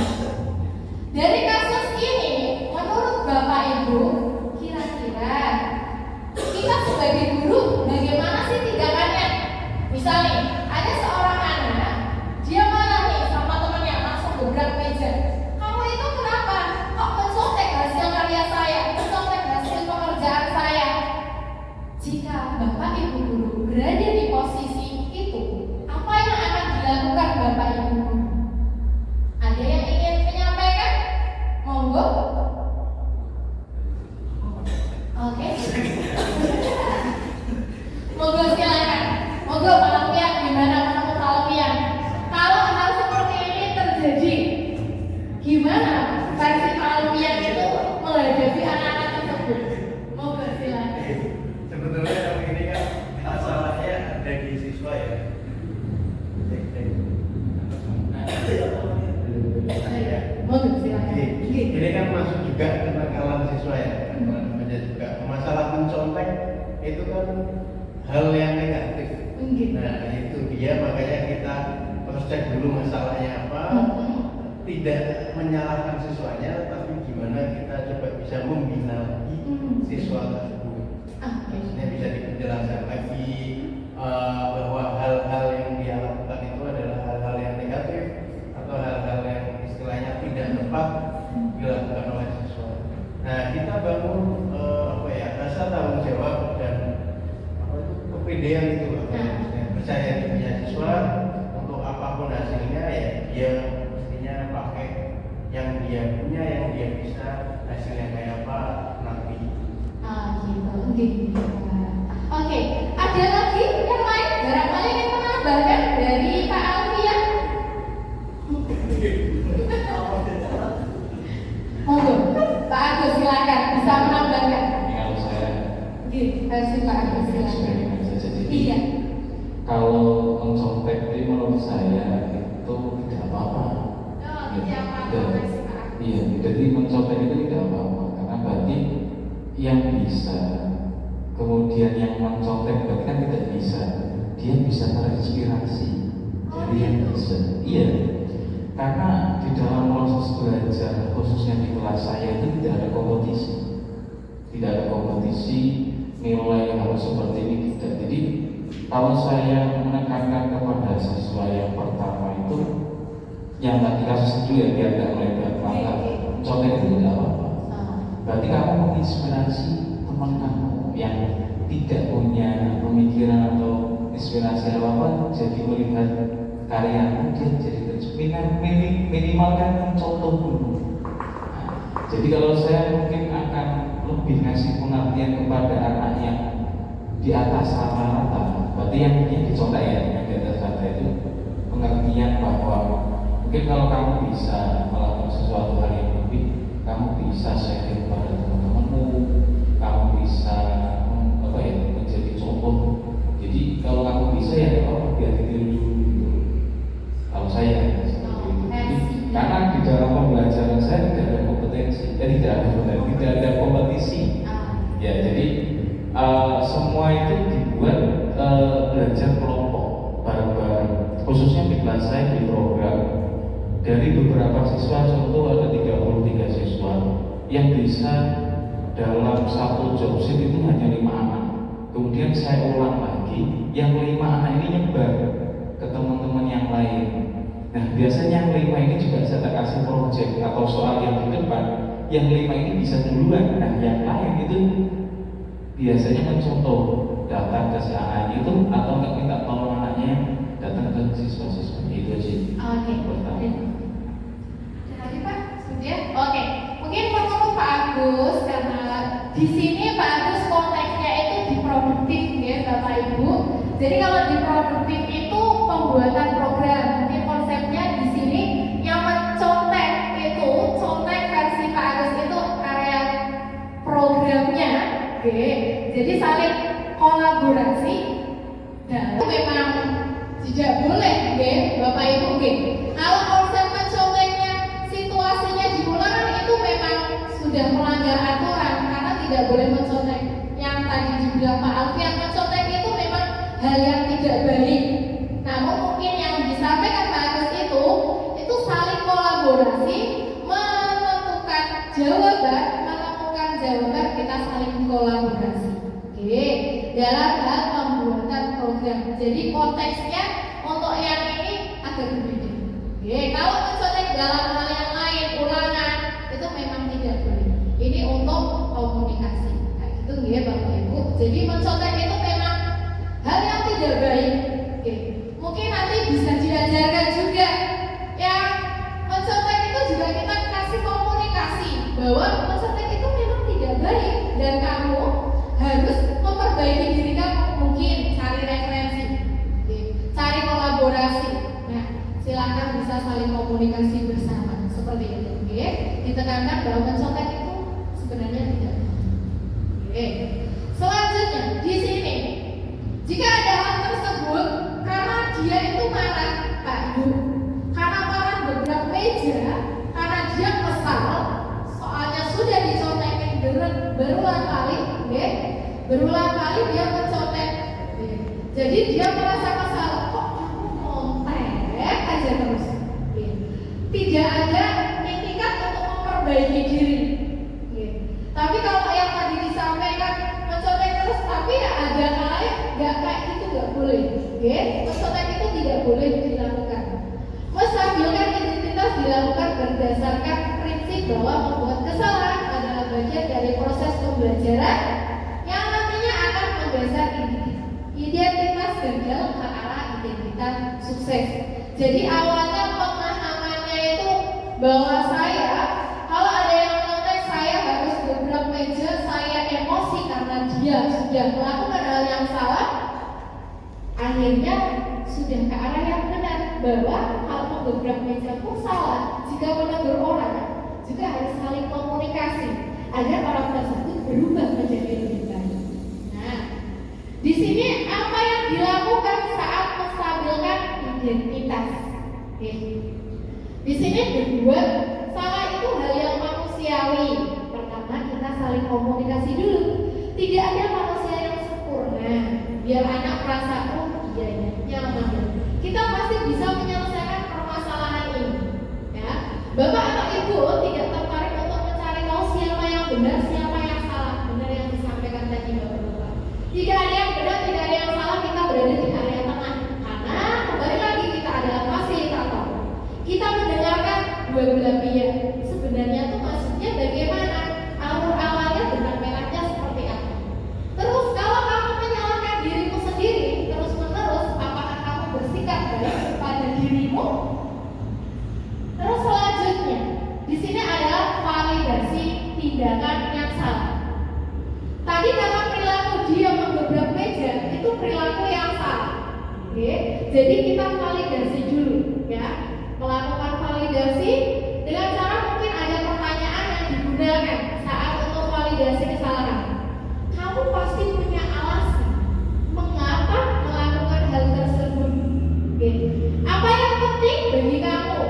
Speaker 3: Dari kasus ini, menurut Bapak Ibu, kira-kira kita sebagai guru bagaimana sih tindakannya? Misalnya ada seorang anak, dia marah nih sama temannya, langsung gebrak meja. Kamu itu kenapa? Kok mencontek hasil karya saya, mencontek hasil pekerjaan saya? Jika Bapak Ibu guru berada di posisi itu, apa yang akan dilakukan Bapak Ibu guru? Ada yang ingin menyampaikan? Monggo. Oke. Monggo silakan. Monggo Pak Alfian, gimana menurut Pak Alfian? Kalau hal seperti ini terjadi, gimana versi Pak Alfian itu menghadapi anak-anak tersebut? Monggo silakan.
Speaker 5: Sebetulnya kalau ini kan masalahnya ada di siswa ya.
Speaker 3: Monggo silakan.
Speaker 5: Ini kan masuk juga ke nakalan siswa ya. Namanya juga masalah mencontek itu kan hal yang negatif. Nah itu dia, makanya kita terus cek dulu masalahnya apa. Tidak menyalahkan siswanya, tapi gimana kita coba bisa membina lagi siswa tersebut. Maksudnya bisa dijelaskan lagi bahwa hal-hal yang dia lakukan itu adalah hal-hal yang negatif atau hal-hal yang istilahnya tidak tepat dilakukan oleh siswa. Nah kita bangun rasa tanggung jawab dan kepedean itu, percaya dirinya siswa untuk apapun hasilnya ya dia mestinya pakai yang dia punya, yang dia bisa, hasilnya kayak apa nanti.
Speaker 3: Gitu. Oke, ada lagi yang lain? Barangkali ingin menambahkan dari Pak Alfian. Monggo, Pak Agus silakan bisa menambahkan.
Speaker 2: Kalau saya
Speaker 3: Versi Pak Agus silakan.
Speaker 2: eksperimen saja. Jadi
Speaker 3: Iya.
Speaker 2: kalau mencontek itu menurut saya itu tidak apa-apa.
Speaker 3: Tidak apa-apa, versi Pak Agus.
Speaker 2: Iya, jadi mencontek itu tidak apa-apa karena berarti yang bisa, kemudian yang mencontek berarti kan tidak bisa, dia bisa terinspirasi dari yang bisa. Iya, karena di dalam proses belajar khususnya di kelas saya itu tidak ada kompetisi, tidak ada kompetisi nilai harus seperti ini, tidak. Jadi kalau saya menekankan kepada siswa yang pertama itu, yang tadi kasus itu ya biar tidak melebar, maka contoh itu tidak apa-apa. Berarti kamu menginspirasi teman kamu yang tidak punya pemikiran atau inspirasi apa-apa, jadi melihat karyamu dia jadi tercermin, minimal kan mencontoh dulu. Jadi kalau saya mungkin akan lebih ngasih pengertian kepada anak yang di atas rata-rata, berarti yang dicontoh ya, yang di atas rata itu pengertian bahwa mungkin kalau kamu bisa melakukan sesuatu hal yang lebih, kamu bisa sharing kepada teman-temanmu, kamu bisa menjadi contoh. Jadi kalau kamu bisa ya biar ditiru dulu gitu. Kalau saya seperti itu. Jadi, karena di dalam pembelajaran saya tidak ada kompetensi, tidak ada kompetisi. Ya jadi semua itu dibuat belajar kelompok bareng-bareng. Khususnya di kelas saya di program
Speaker 7: Dari beberapa siswa, contoh ada 33 siswa yang bisa dalam satu job sheet itu hanya 5 anak. Kemudian saya ulang lagi, yang 5 anak ini nyebar ke teman-teman yang lain. Nah, biasanya yang 5 ini juga saya kasih project atau soal yang di depan. Yang 5 ini bisa duluan. Nah, yang lain itu biasanya mencontoh, datang ke si anak itu atau nggak minta tolong anaknya datang ke siswa-siswa. Itu aja.
Speaker 3: Oke.
Speaker 7: Pertama.
Speaker 3: Lagi Pak, sudah. Oke. Mungkin perlu Pak Agus karena di sini Pak Agus konteksnya itu di produktif ya Bapak Ibu. Jadi kalau di produktif itu pembuatan program, mungkin konsepnya di sini yang mencontek itu, contek versi Pak Agus itu area programnya, oke. Jadi saling kolaborasi. Dan itu memang tidak boleh, oke, Bapak Ibu, oke. Kalau konsep menconteknya situasinya diulang itu memang sudah melanggar aturan karena tidak boleh mencontek. Yang tadi dibilang Pak Alfian, mencontek itu memang hal yang tidak baik. Namun mungkin yang disampaikan Pak Agus itu saling kolaborasi, menentukan jawaban, menemukan jawaban, kita saling kolaborasi. Oke, dalam hal pembuatan program. Jadi konteksnya untuk yang ini agak berbeda. Oke, kalau mencontek dalam hal yang lain, ulangan itu memang tidak boleh. Ini untuk komunikasi. Kayak gitu ya Bapak Ibu. Jadi mencontek itu memang hal yang tidak baik. Oke, mungkin nanti bisa diajarkan juga yang mencontek itu juga kita kasih komunikasi bahwa mencontek itu memang tidak baik dan kamu harus memperbaiki diri kamu. Mungkin cari referensi, oke, cari kolaborasi. Nah, silakan bisa saling komunikasi bersama seperti itu. Oke, ditekankan bahwa mencontek itu sebenarnya tidak. Oke, selanjutnya di sini. Jika ada hal tersebut karena dia itu marah, Pak Bu, karena marah beberapa meja, karena dia kesal, soalnya sudah dicontekin berulang kali, berulang kali dia mencontek, jadi dia merasa kesal, kok kamu kontek aja terus, tidak ada itikat untuk memperbaiki diri. Tapi kalau yang tadi disampaikan mencontek terus, tapi ya ada lain nggak kayak gitu, nggak boleh. Mencontek itu tidak boleh dilakukan. Menstabilkan identitas dilakukan berdasarkan prinsip bahwa membuat kesalahan adalah bagian dari proses pembelajaran yang nantinya akan menggeser identitas gagal ke arah identitas sukses. Jadi awalnya pemahamannya itu bahwa saya kalau ada yang mencontek saya harus gebrak meja, saya emosi karena dia sudah melakukan hal yang salah. Akhirnya sudah ke arah yang benar bahwa hal menggebrak meja pun salah. Jika menegur orang juga harus saling komunikasi agar orang tersebut berubah menjadi lebih baik. Nah, di sini apa yang dilakukan saat menstabilkan identitas? Di sini berdua salah itu hal yang manusiawi. Pertama kita saling komunikasi dulu. Tidak ada manusia yang sempurna. Biar anak merasa iya nyaman. Kita pasti bisa menyelesaikan permasalahan ini. Ya, Bapak atau Ibu tidak tertarik untuk mencari tahu siapa yang benar, siapa yang salah. Benar yang disampaikan tadi Bapak-bapak. Tidak ada yang benar, tidak ada yang salah. Kita berada di area tengah. Karena kembali lagi kita adalah fasilitator. Kita mendengarkan dua belah pihak. Sebenarnya tuh maksudnya bagaimana? Alur awalnya benang merahnya seperti apa? Terus kalau kamu menyalahkan dirimu sendiri terus menerus, apakah kamu bersikap baik pada dirimu? Terus selanjutnya, di sini adalah validasi tindakan yang salah. Tadi karena perilaku dia menggebrak meja itu perilaku yang salah. Oke, jadi kita validasi dulu, ya. Melakukan validasi dengan cara mungkin ada pertanyaan yang digunakan saat untuk validasi kesalahan. Kamu pasti punya alasan mengapa melakukan hal tersebut. Oke. Apa yang penting bagi kamu?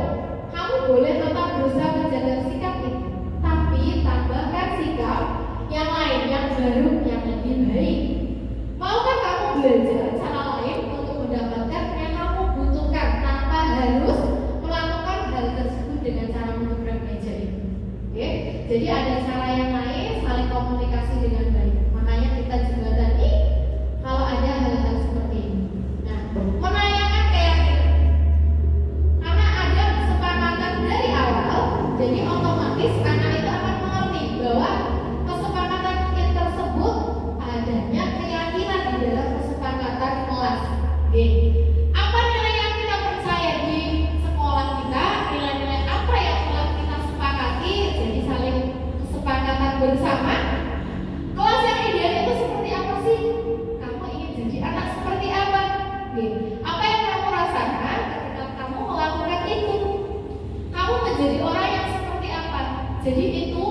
Speaker 3: Kamu boleh tetap berusaha menjaga sikap itu, tapi tambahkan sikap yang lain, yang baru, yang lebih baik. Maukah kamu belajar cara lain untuk mendapatkan yang kamu butuhkan tanpa harus melakukan hal tersebut? Jadi ada cara yang lain saling komunikasi dengan baik. Makanya kita jembatani kalau ada hal-hal seperti ini. Nah, menanyakan keyakinan. Karena ada kesepakatan dari awal, jadi otomatis anak itu akan mengerti bahwa kesepakatan tersebut adanya keyakinan di dalam kesepakatan kelas. Apa nilai yang kita percaya di sekolah kita, nilai-nilai apa yang telah kita sepakati, jadi saling kesepakatan bersama. Kelas yang ideal itu seperti apa sih? Kamu ingin jadi anak seperti apa? Apa yang kamu rasakan ketika kamu melakukan itu? Kamu menjadi orang yang seperti apa? Jadi itu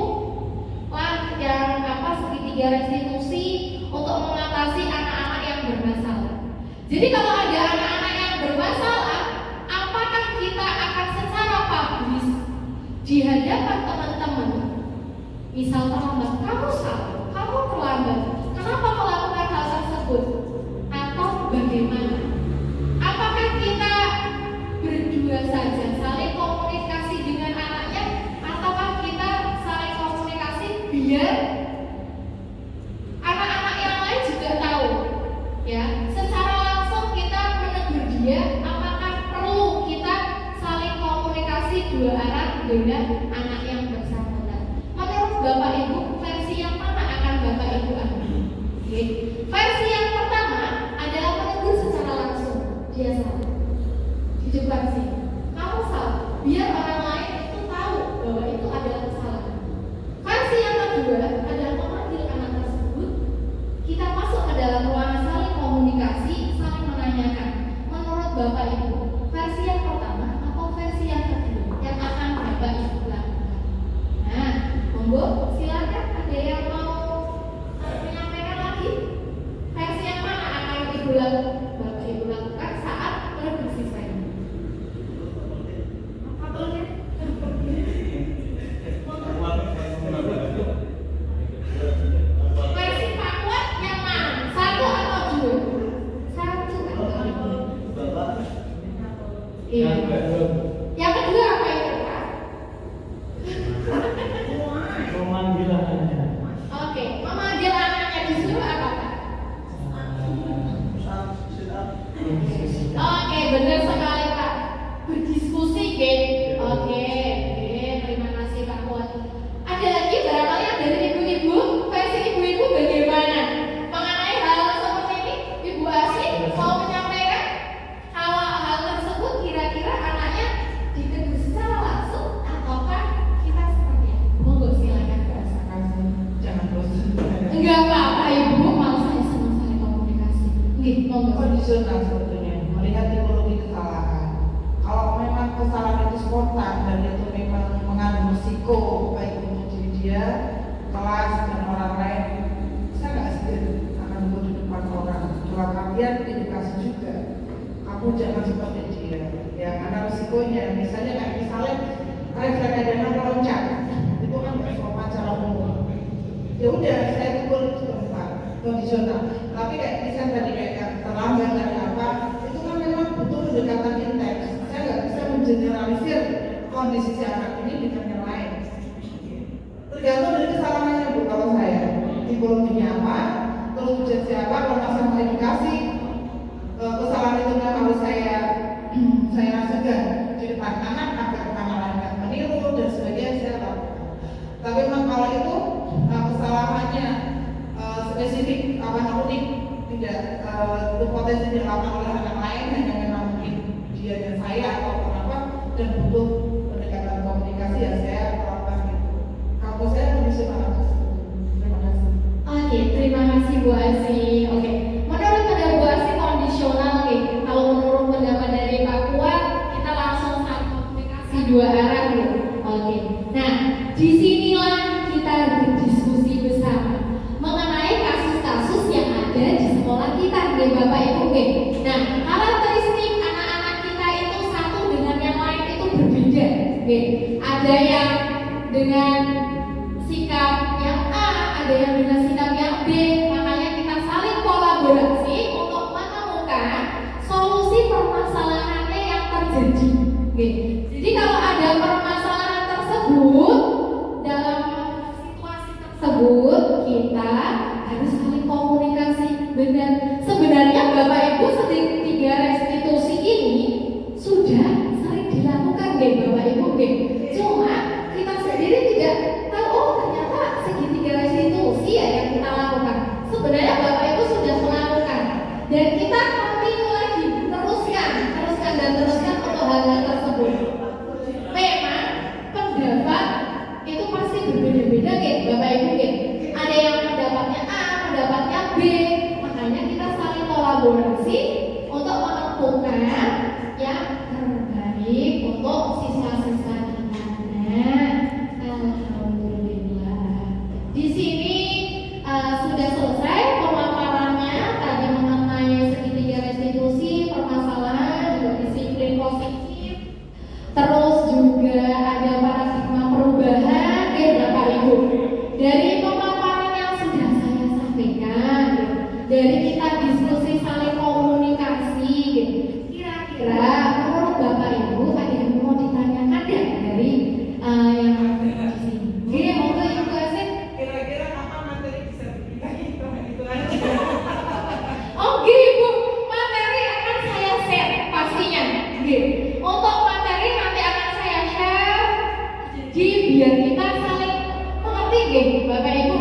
Speaker 3: lah yang segitiga restitusi untuk mengatasi anak-anak yang bermasalah. Jadi kalau ada anak-anak yang bermasalah, apakah kita akan secara publis di hadapan teman-teman? Misal terlambat, kamu salah, kamu terlambat, kenapa melakukan hal tersebut? Atau bagaimana? Apakah kita berdua saja saling komunikasi dengan anaknya, ataukah kita saling komunikasi biar anak-anak yang lain juga tahu, ya? Secara langsung kita menegur dia, apakah perlu kita saling komunikasi dua arah dengan anak yang bersangkutan? Menurut Bapak Ibu, versi yang mana akan Bapak Ibu ambil? Versi yang pertama adalah menegur secara langsung. Dia salah, di depan sih, kamu salah, biar orang lain itu tahu bahwa itu adalah kesalahan. Versi yang kedua adalah memanggil anak tersebut, kita masuk ke dalam ruangan saling komunikasi, saling menanyakan. Menurut Bapak Ibu, versi yang pertama atau versi yang kedua yang akan Bapak Ibu lakukan? Nah, monggo silakan, ada yang mau menyampaikan lagi? Versi yang mana akan Bapak Ibu lakukan saat menegur siswa ini? Versi Pak Kuat yang mana? Satu atau dua? Satu atau dua? Iya. Yang kedua apa itu, Pak?
Speaker 4: Memanggil anaknya.
Speaker 3: Oke, memanggil anaknya disuruh apa, Pak? Oke, benar sekali, Pak. Berdiskusi, Oke, terima kasih Pak Kuat. Ada lagi barangkali yang dari ibu-ibu, versi ibu-ibu bagaimana mengenai hal seperti ini? Ibu Asih mau menyampaikan kalau hal tersebut kira-kira anaknya ditegur secara langsung ataukah kita seperti apa? Monggo silakan Pak.
Speaker 6: Jangan bosan.
Speaker 3: Enggak apa-apa Ibu, malah saya senang sekali komunikasi. Monggo.
Speaker 6: Kondisional sebetulnya, melihat tipologi kesalahan. Kalau memang kesalahan itu spontan dan itu memang mengandung risiko baik untuk diri dia, kelas dan orang lain, saya nggak segan akan duduk di depan orang. Kalau kalian edukasi juga, kamu jangan seperti dia. Ya karena risikonya, misalnya refleks dana meloncat, itu kan nggak sopan cara umum. Ya udah, saya tegur di tempat kondisional. Tapi kayak misalnya tadi kayak terlambat dari apa, itu kan memang butuh pendekatan intens. Saya nggak bisa mengeneralisir kondisi si anak ini dengan yang lain. Tergantung dari kesalahannya Bu. Kalau saya tipologinya apa, terus ujian siapa, kalau saya mau edukasi, kesalahan itu memang harus saya segan di depan anak agar anak lain nggak meniru dan sebagainya saya lakukan. Tapi memang kalau itu kesalahannya spesifik unik, tidak berpotensi dilakukan oleh anak lain, hanya memang mungkin dia dan saya atau apa, dan butuh pendekatan komunikasi ya saya lakukan itu. Kalau saya kondisi malam. Terima kasih.
Speaker 3: Oke, terima kasih Bu Asi. Oke, menurut pendapat Bu Asi kondisional nih. Kalau menurut pendapat dari Pak Kuat, kita langsung saling komunikasi dua arah nih. Oke, nah disinilah kita berdiskusi bersama mengenai kasus-kasus yang ada di sekolah kita, nih Bapak Ibu. Nah, karakteristik anak-anak kita itu satu dengan yang lain itu berbeda. Ada yang dengan sikap yang A, ada yang dengan sikap yang B. Makanya kita saling kolaborasi untuk menemukan solusi permasalahannya yang terjadi. Jadi kalau ada permasalahan tersebut dalam kita continue lagi, teruskan untuk hal-hal tersebut. Memang pendapat itu pasti berbeda-beda, Bapak Ibu. Ada yang pendapatnya A, pendapatnya B. Makanya kita saling kolaborasi untuk menentukan yang terbaik untuk siswa-siswa kita. Nah, alhamdulillah. Di sini sudah selesai pemaparannya tadi mengenai segitiga restitusi, permasalahan, juga disiplin positif. Terus juga ada paradigma perubahan, Bapak Ibu. Dari pemaparan yang sudah saya sampaikan, dari kita diskusi saling komunikasi, kira-kira menurut Bapak Ibu ada yang mau ditanyakan dari yang ada di sini? Monggo Ibu Asin.
Speaker 6: Kira-kira apa materi bisa dipindah itu aja.
Speaker 3: Oke Ibu, materi akan saya share pastinya. Untuk materi nanti akan saya share. Jadi biar kita saling mengerti, Bapak Ibu.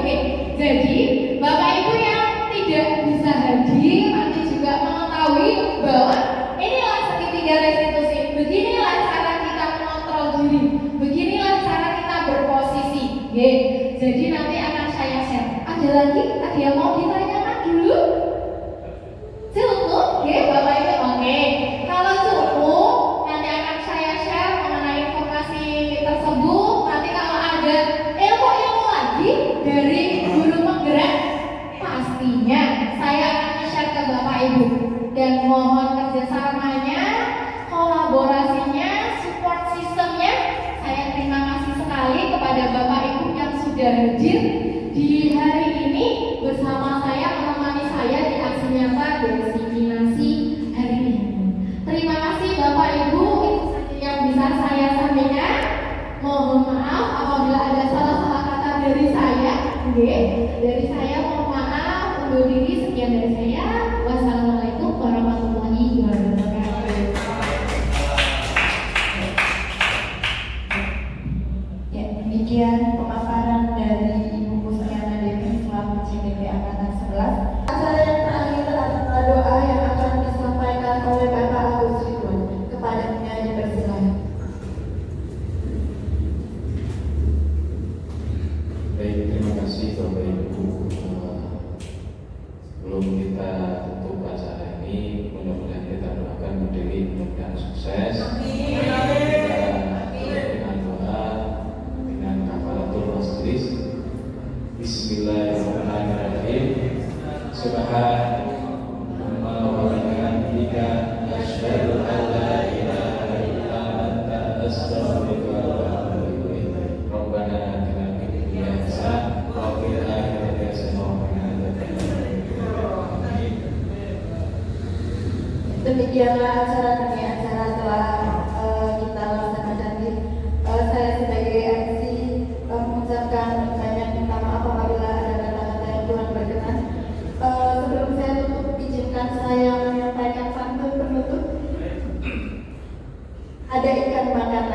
Speaker 3: Jadi Bapak Ibu yang tidak bisa hadir nanti juga mengetahui bahwa inilah segitiga restitusi. Beginilah cara kita mengontrol diri. Beginilah cara kita berposisi. Jadi nanti akan saya share. Ada lagi? Ada yang mau ditanyakan dulu? Cukup? Bapak Ibu. Oke. Kalau cukup, nanti akan saya share mengenai informasi tersebut. Nanti kalau ada ilmu lagi dari guru penggerak, pastinya saya akan share ke Bapak Ibu. Dan mohon kerjasamanya, kolaborasinya, support sistemnya. Saya terima kasih sekali kepada Bapak Ibu yang sudah hadir di hari ini bersama saya, menemani saya di aksi nyata desiminasi hari ini. Terima kasih Bapak Ibu, itu saja yang bisa saya sampaikan. Mohon maaf apabila ada salah-salah kata dari saya. Dari saya mohon maaf, undur diri. Sekian dari saya. Wassalamualaikum warahmatullahi wabarakatuh.
Speaker 1: Ya, demikian pemaparan dari Ibu Kusniana Dewi selaku CDP Angkatan 11. Acara yang terakhir adalah doa yang akan disampaikan oleh Bapak Agus Ridwan. Kepadanya dipersilakan.
Speaker 2: Baik, terima kasih Bapak Ibu. Sebelum kita tutup acara ini, mudah-mudahan kita doakan Bu Dewi mudah-mudahan sukses. Kita dengan doa dengan kafaratul majlis. Bismillahirrahmanirrahim. Subhanallah wa bihamdika asyhadu an la ilaha illa anta astaghfiruka wa atubu ilaik. Rabbana atina fid dunya hasanah wa fil akhirati hasanah wa qina adzabannar.
Speaker 1: Demikianlah acara demi acara telah kita laksanakan. Saya sebagai MC mengucapkan banyak minta maaf apabila ada kata-kata yang kurang berkenan. Sebelum saya tutup, izinkan saya menyampaikan pantun penutup. Ada ikan bakar